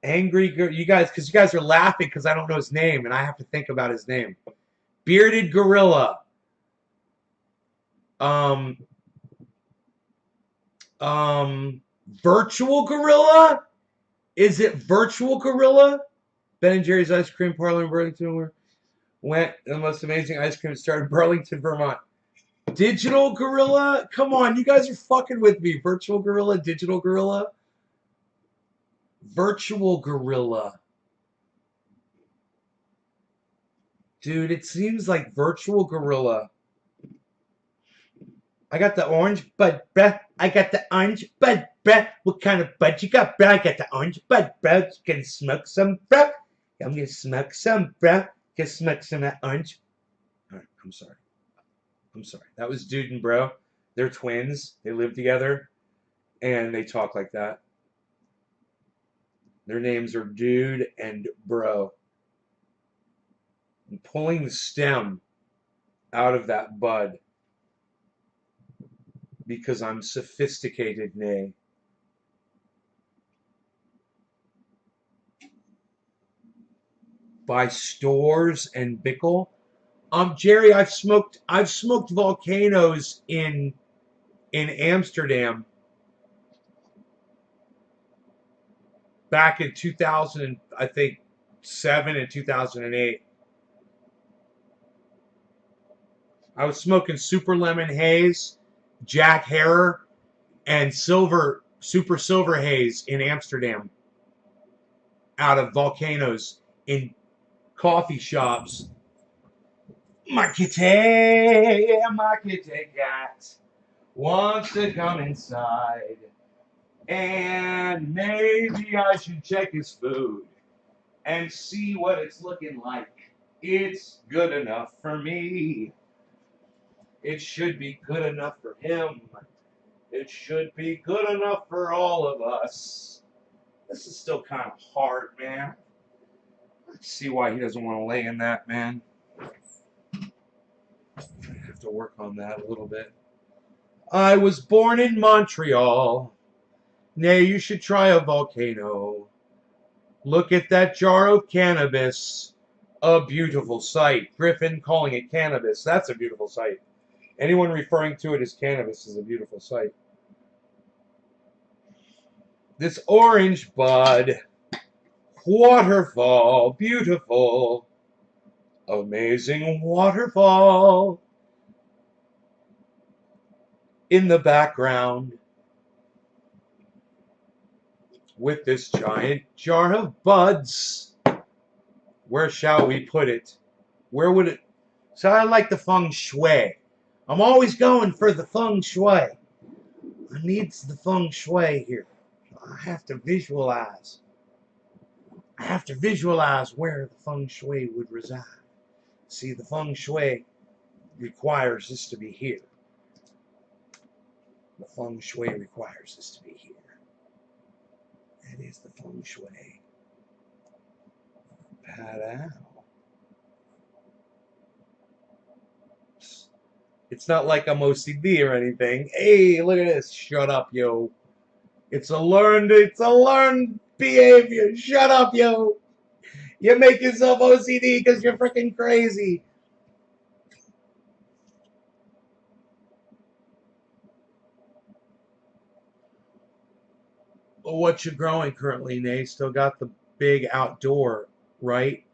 Angry you guys, because you guys are laughing because I don't know his name and I have to think about his name. Bearded gorilla. Um, Virtual gorilla. Is it virtual gorilla? Ben and Jerry's ice cream parlor in Burlington went the most amazing ice cream started in Burlington, Vermont. Digital gorilla? Come on, you guys are fucking with me. Virtual gorilla, digital gorilla, virtual gorilla. Dude, it seems like virtual gorilla. I got the orange bud, bruh. I got the orange bud, bruh. What kind of bud you got, bruh? I got the orange bud, bruh. Gonna smoke some, bruh. I'm gonna smoke some, bruh. Gonna smoke some of that orange. All right, I'm sorry. I'm sorry. That was Dude and Bro. They're twins. They live together, and they talk like that. Their names are Dude and Bro. I'm pulling the stem out of that bud because I'm sophisticated, nay. By Stores and Bickle. Jerry, I've smoked volcanoes in Amsterdam back in 2000, I think 7 and 2008. I was smoking Super Lemon Haze, Jack Herer, and Super Silver Haze in Amsterdam out of volcanoes in coffee shops. My kitty cat wants to come inside. And maybe I should check his food and see what it's looking like. It's good enough for me. It should be good enough for him. It should be good enough for all of us. This is still kind of hard, man. Let's see why he doesn't want to lay in that, man. I have to work on that a little bit. I was born in Montreal. Nay, you should try a volcano. Look at that jar of cannabis. A beautiful sight. Griffin calling it cannabis. That's a beautiful sight. Anyone referring to it as cannabis is a beautiful sight. This orange bud. Waterfall. Beautiful. Amazing waterfall. In the background. With this giant jar of buds. Where shall we put it? Where would it? So I like the feng shui. I'm always going for the feng shui. I needs the feng shui here. I have to visualize. I have to visualize where the feng shui would reside. See, the feng shui requires this to be here. The feng shui requires this to be here. That is the feng shui. Pat-ow. It's not like I'm OCD or anything. Hey, look at this. Shut up, yo. It's a learned behavior. Shut up, yo. You make yourself OCD because you're freaking crazy. What you growing currently, Nate? Still got the big outdoor, right?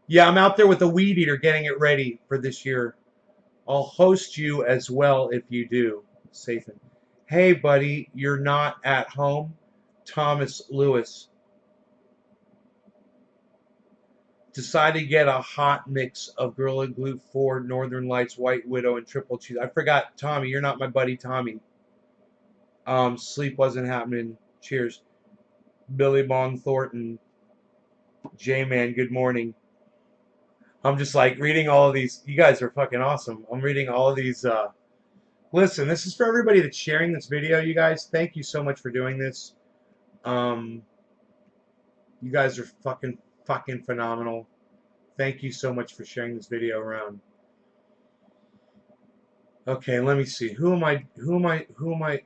Yeah, I'm out there with the weed eater getting it ready for this year. I'll host you as well if you do. Sathan. Hey, buddy, you're not at home? Thomas Lewis. Decided to get a hot mix of Gorilla Glue 4, Northern Lights, White Widow, and Triple Cheese. I forgot, Tommy. You're not my buddy, Tommy. Sleep wasn't happening. Cheers. Billy Bong Thornton. J-Man, good morning. I'm just like reading all of these. You guys are fucking awesome. I'm reading all of these. Listen, this is for everybody that's sharing this video, you guys. Thank you so much for doing this. You guys are fucking phenomenal. Thank you so much for sharing this video around. Okay, let me see. Who am I?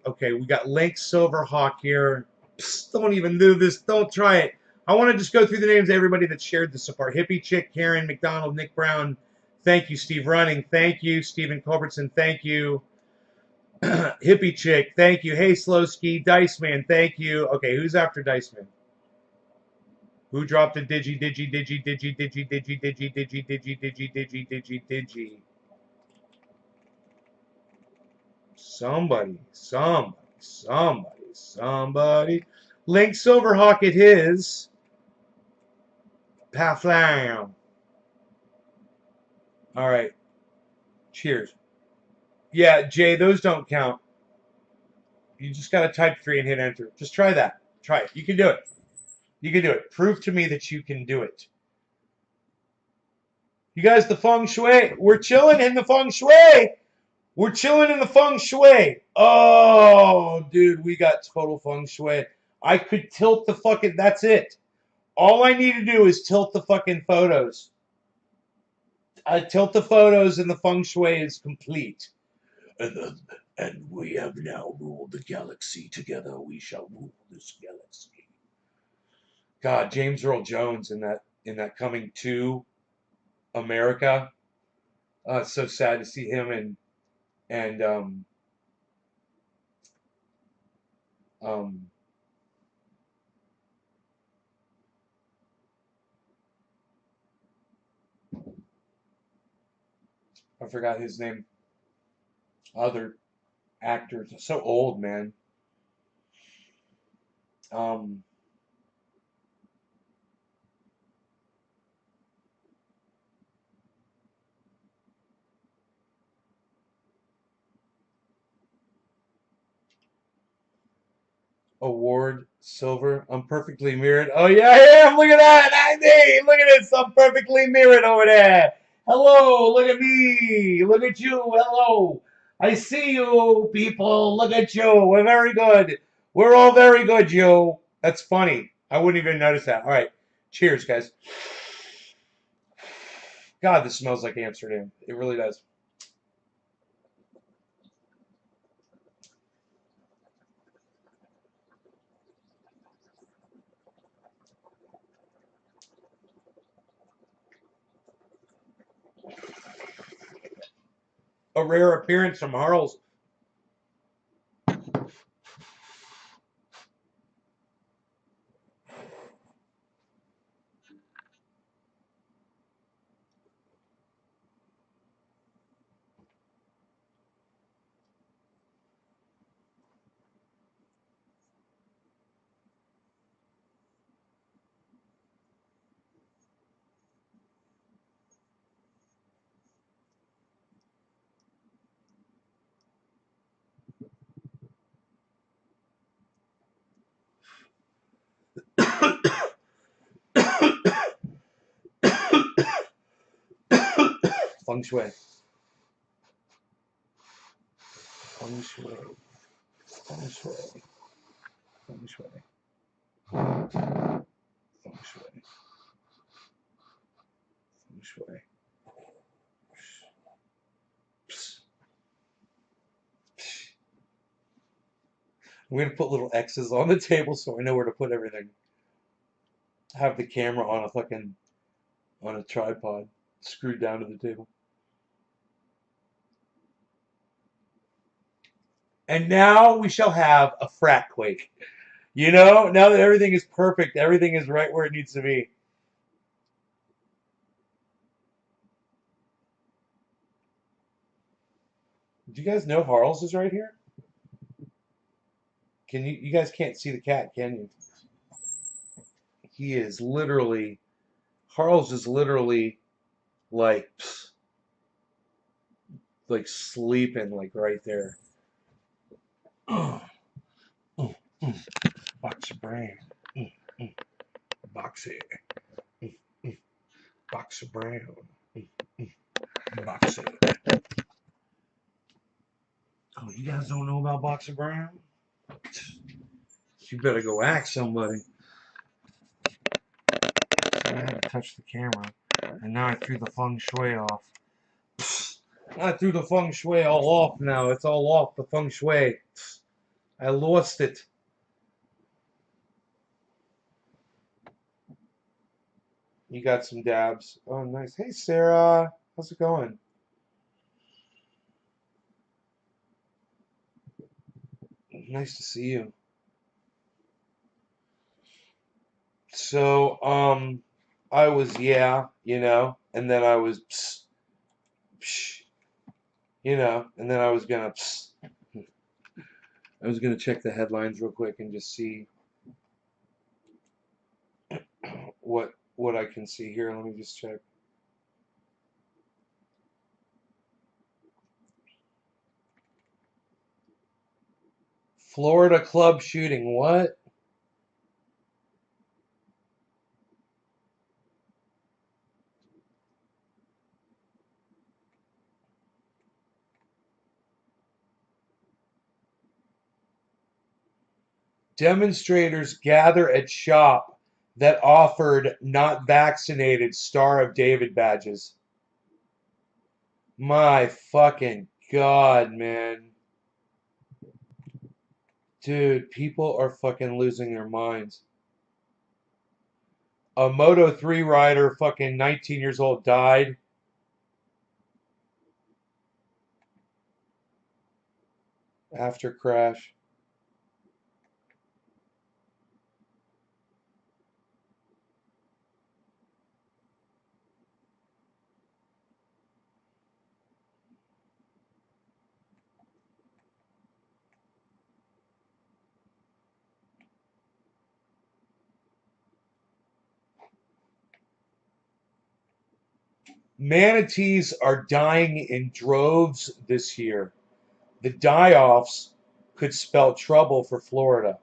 Okay, we got Link Silverhawk here. Psst, don't even do this. Don't try it. I want to just go through the names of everybody that shared this apart. Hippie Chick, Karen McDonald, Nick Brown. Thank you, Steve Running. Thank you, Stephen Culbertson. Thank you. Hippie Chick. Thank you. Hey, Slowski. Dice Man. Thank you. Okay, who's after Dice Man? Who dropped a digi? Somebody. Link Silverhawk at his. Paflam. All right. Cheers. Yeah, Jay, those don't count. You just got to type 3 and hit enter. Just try that. Try it. You can do it. You can do it. Prove to me that you can do it. You guys, the feng shui. We're chilling in the feng shui. We're chilling in the feng shui. Oh, dude, we got total feng shui. I could tilt the fucking. That's it. All I need to do is tilt the fucking photos. I tilt the photos and the feng shui is complete. And we have now ruled the galaxy. Together we shall rule this galaxy. God, James Earl Jones in that coming to America. It's so sad to see him and I forgot his name. Other actors. So old, man. Um, Award silver. I'm perfectly mirrored. Oh yeah, I am. Look at that. Hey, look at this. I'm perfectly mirrored over there. Hello. Look at me. Look at you. Hello. I see you, people. Look at you. We're very good. We're all very good, you. That's funny. I wouldn't even notice that. All right. Cheers, guys. God, this smells like Amsterdam. It really does. A rare appearance from Harl's. Feng Shui. Feng Shui. Feng Shui. Feng Shui. Feng Shui. Feng Shui. I'm going to put little X's on the table so I know where to put everything. Have the camera on a tripod screwed down to the table. And now we shall have a frat quake. You know, now that everything is perfect, everything is right where it needs to be. Do you guys know Harl's is right here? Can you guys can't see the cat, can you? He is literally Harl's is literally like sleeping like right there. Box of brain. Box it. Box of brown. Box it. Oh, you guys don't know about Box of Brown? You better go ask somebody. I had to touch the camera, and now I threw the feng shui off. I threw the feng shui all off now. It's all off the feng shui. I lost it. You got some dabs. Oh, nice. Hey, Sarah. How's it going? Nice to see you. So, I was, yeah, and then I was, psh, and then I was gonna check the headlines real quick and just see what I can see here. Let me just check. Florida club shooting. What? Demonstrators gather at shop that offered not vaccinated Star of David badges. My fucking God, man. Dude, people are fucking losing their minds. A Moto 3 rider, fucking 19 years old, died after crash. Manatees are dying in droves this year. The die-offs could spell trouble for Florida.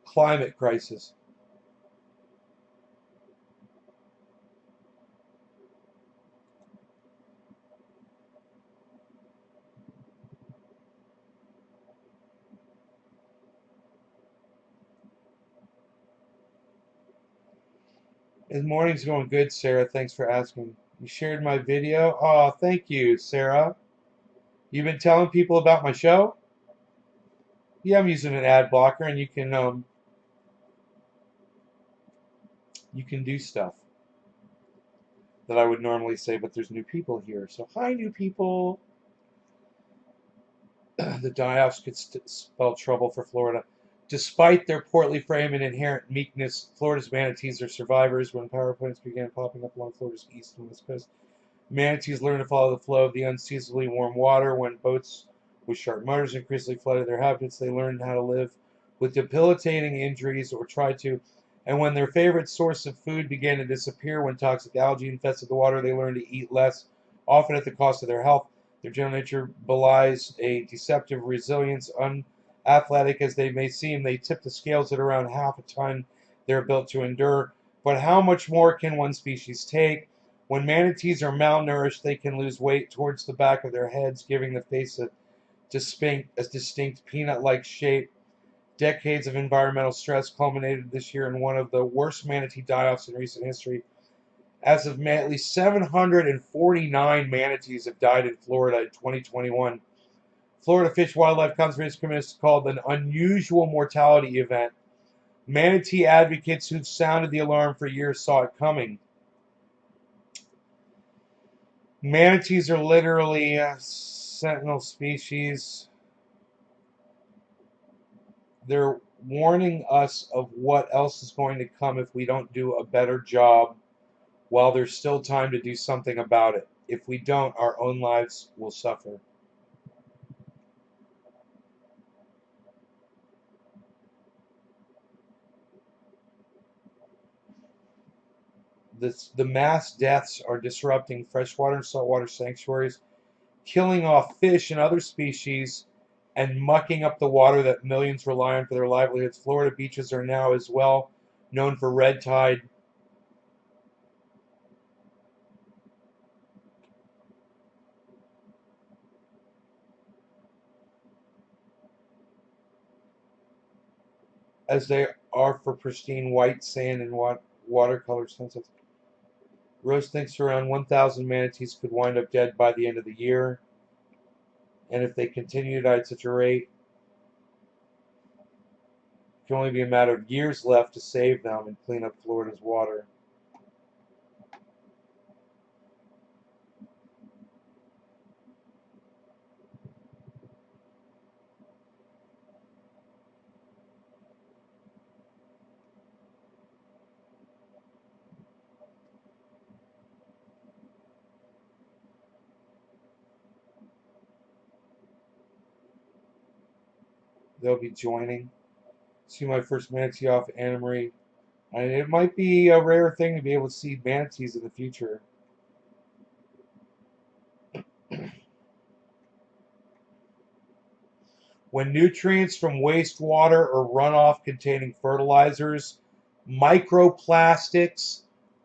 Climate crisis. His morning's going good, Sarah. Thanks for asking. You shared my video? Oh, thank you, Sarah. You've been telling people about my show? Yeah, I'm using an ad blocker and you can do stuff that I would normally say, but there's new people here. So, hi, new people. The die-offs could spell trouble for Florida. Despite their portly frame and inherent meekness, Florida's manatees are survivors. When power plants began popping up along Florida's east and west coast, manatees learned to follow the flow of the unseasonably warm water. When boats with sharp motors increasingly flooded their habitats, they learned how to live with debilitating injuries or tried to. And when their favorite source of food began to disappear, when toxic algae infested the water, they learned to eat less, often at the cost of their health. Their general nature belies a deceptive resilience. Unathletic as they may seem, they tip the scales at around half a ton they're built to endure. But how much more can one species take? When manatees are malnourished, they can lose weight towards the back of their heads, giving the face a distinct peanut-like shape. Decades of environmental stress culminated this year in one of the worst manatee die-offs in recent history. As of May, at least 749 manatees have died in Florida in 2021. Florida Fish Wildlife Conservation Commission called an unusual mortality event. Manatee advocates who've sounded the alarm for years saw it coming. Manatees are literally a sentinel species. They're warning us of what else is going to come if we don't do a better job while there's still time to do something about it. If we don't, our own lives will suffer. The mass deaths are disrupting freshwater and saltwater sanctuaries, killing off fish and other species, and mucking up the water that millions rely on for their livelihoods. Florida beaches are now as well known for red tide. As they are for pristine white sand and watercolor sunsets. Rose thinks around 1,000 manatees could wind up dead by the end of the year. And if they continue to die at such a rate, it can only be a matter of years left to save them and clean up Florida's water. They'll be joining. See my first manatee off Anna Marie. And it might be a rare thing to be able to see manatees in the future. When nutrients from wastewater or runoff containing fertilizers, microplastics,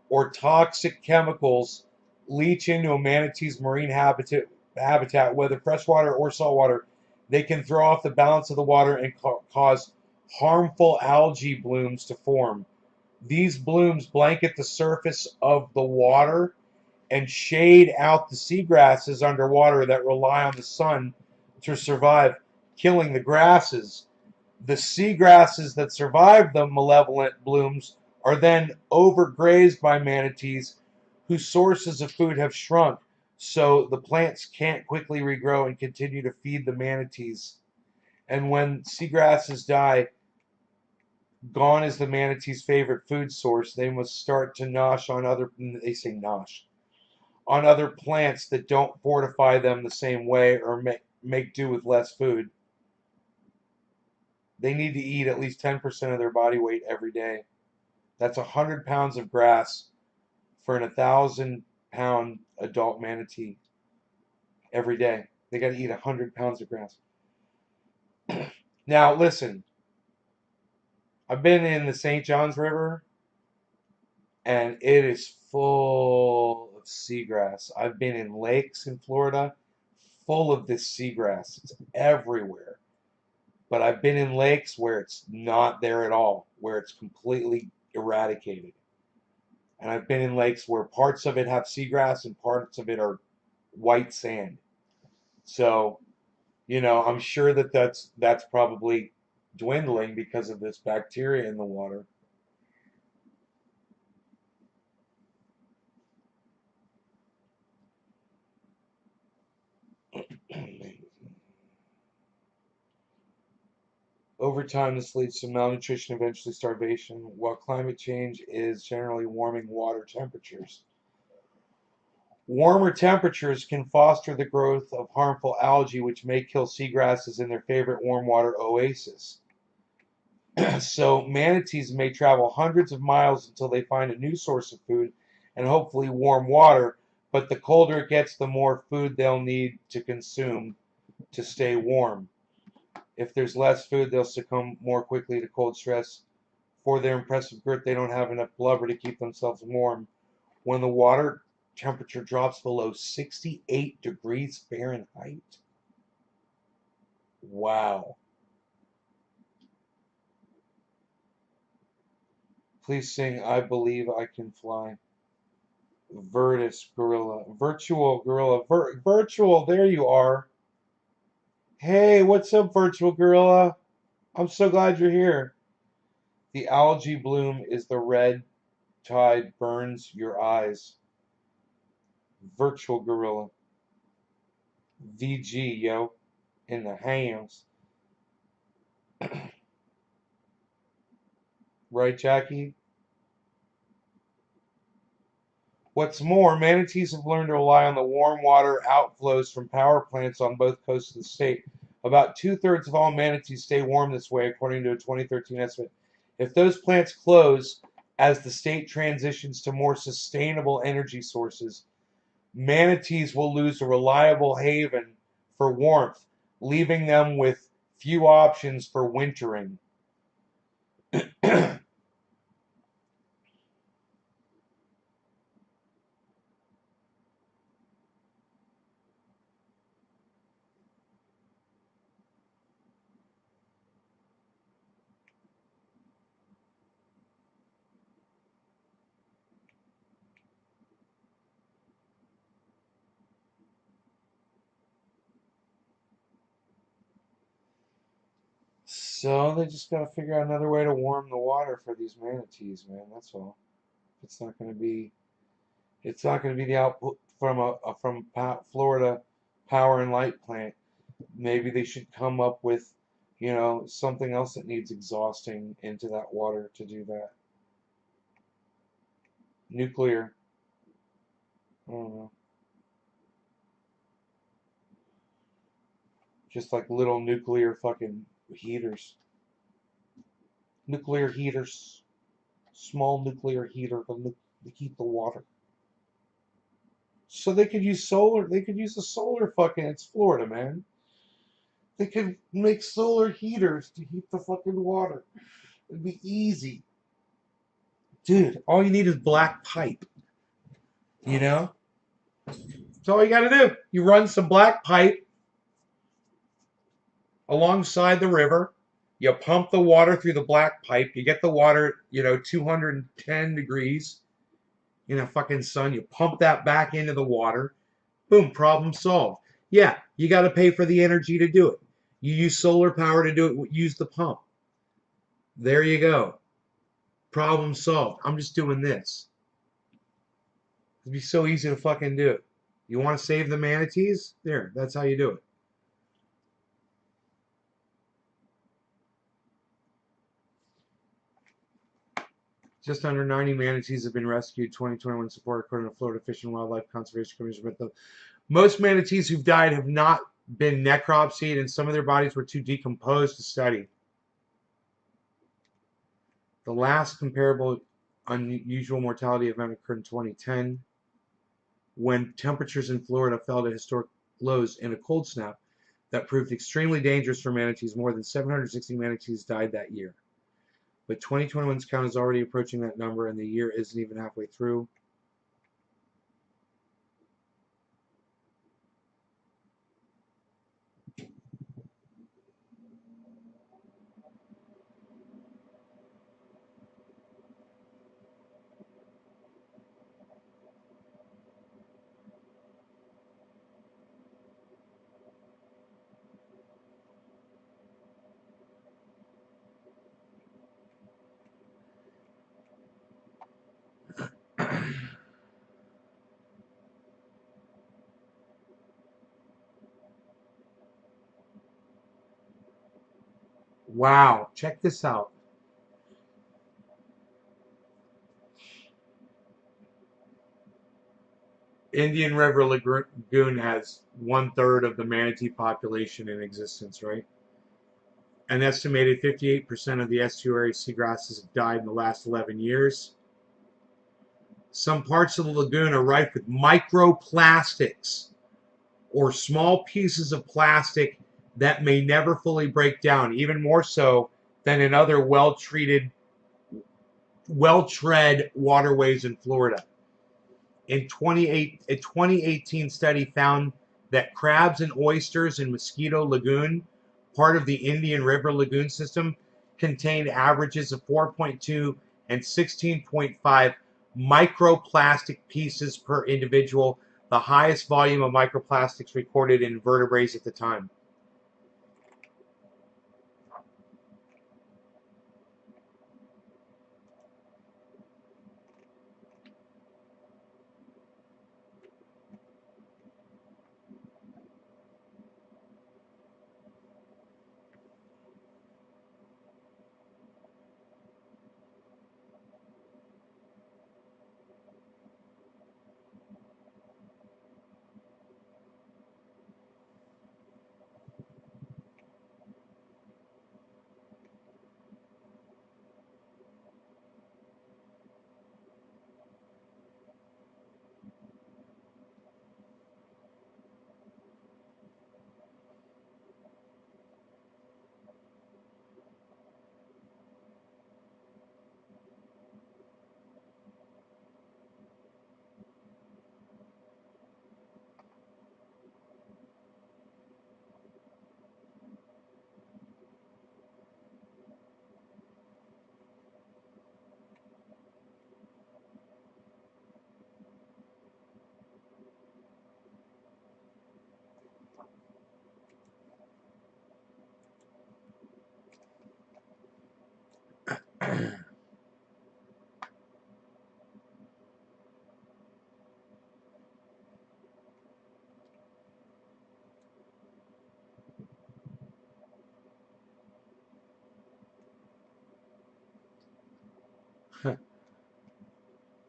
or toxic chemicals leach into a manatee's marine habitat, whether freshwater or saltwater, they can throw off the balance of the water and cause harmful algae blooms to form. These blooms blanket the surface of the water and shade out the seagrasses underwater that rely on the sun to survive, killing the grasses. The seagrasses that survive the malevolent blooms are then overgrazed by manatees whose sources of food have shrunk, so the plants can't quickly regrow and continue to feed the manatees. And when seagrasses die, gone is the manatee's favorite food source. They must start to nosh on other, they say nosh, on other plants that don't fortify them the same way or make do with less food. They need to eat at least 10% of their body weight every day. That's 100 pounds of grass for an 1,000-pound adult manatee every day. They got to eat 100 pounds of grass. Now, listen, I've been in the St. Johns River, and it is full of seagrass. I've been in lakes in Florida full of this seagrass. It's everywhere. But I've been in lakes where it's not there at all, where it's completely eradicated. And I've been in lakes where parts of it have seagrass and parts of it are white sand. So, I'm sure that that's probably dwindling because of this bacteria in the water. Over time, this leads to malnutrition, eventually starvation, while climate change is generally warming water temperatures. Warmer temperatures can foster the growth of harmful algae, which may kill seagrasses in their favorite warm water oasis. So, manatees may travel hundreds of miles until they find a new source of food and hopefully warm water, but the colder it gets, the more food they'll need to consume to stay warm. If there's less food, they'll succumb more quickly to cold stress. For their impressive girth, they don't have enough blubber to keep themselves warm. When the water temperature drops below 68 degrees Fahrenheit. Wow. Please sing I Believe I Can Fly. Virtual gorilla, virtual, there you are. Hey, what's up, virtual gorilla? I'm so glad you're here. The algae bloom is the red tide burns your eyes. Virtual gorilla. VG, yo, in the hams. Right, Jackie? What's more, manatees have learned to rely on the warm water outflows from power plants on both coasts of the state. About two-thirds of all manatees stay warm this way, according to a 2013 estimate. If those plants close as the state transitions to more sustainable energy sources, manatees will lose a reliable haven for warmth, leaving them with few options for wintering. So they just got to figure out another way to warm the water for these manatees, man. That's all. It's not going to be. It's not going to be the output from Florida Power and Light plant. Maybe they should come up with, something else that needs exhausting into that water to do that. Nuclear. I don't know. Just like little nuclear fucking heaters. Nuclear heaters. Small nuclear heater to heat the water. So they could use solar. They could use the solar fucking. It's Florida, man. They could make solar heaters to heat the fucking water. It'd be easy. Dude, all you need is black pipe. You know? That's all you gotta do. You run some black pipe alongside the river. You pump the water through the black pipe. You get the water, 210 degrees in a fucking sun. You pump that back into the water. Boom, problem solved. Yeah, you got to pay for the energy to do it. You use solar power to do it. Use the pump. There you go. Problem solved. I'm just doing this. It'd be so easy to fucking do. You want to save the manatees? There, that's how you do it. Just under 90 manatees have been rescued. 2021 support, according to Florida Fish and Wildlife Conservation Commission. But most manatees who've died have not been necropsied, and some of their bodies were too decomposed to study. The last comparable unusual mortality event occurred in 2010 when temperatures in Florida fell to historic lows in a cold snap that proved extremely dangerous for manatees. More than 760 manatees died that year. But 2021's count is already approaching that number, and the year isn't even halfway through. Wow, check this out. Indian River Lagoon has 1/3 of the manatee population in existence, right? An estimated 58% of the estuary seagrasses have died in the last 11 years. Some parts of the lagoon are rife with microplastics, or small pieces of plastic that may never fully break down, even more so than in other well-treated, well-tread waterways in Florida. A 2018 study found that crabs and oysters in Mosquito Lagoon, part of the Indian River Lagoon system, contained averages of 4.2 and 16.5 microplastic pieces per individual, the highest volume of microplastics recorded in vertebrates at the time.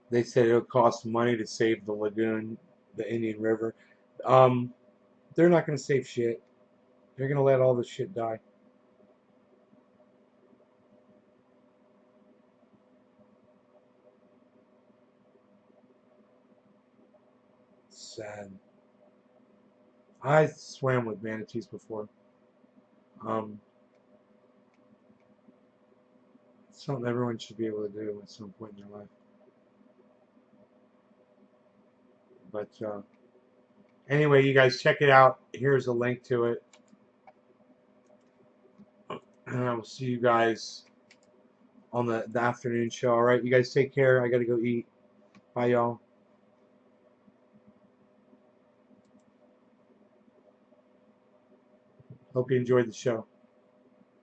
They said it'll cost money to save the lagoon, the Indian River. They're not going to save shit. They're going to let all this shit die. Sad. I swam with manatees before. Um, it's something everyone should be able to do at some point in their life. But anyway, you guys check it out. Here's a link to it. And I will see you guys on the afternoon show. All right, you guys take care. I got to go eat. Bye, y'all. Hope you enjoyed the show.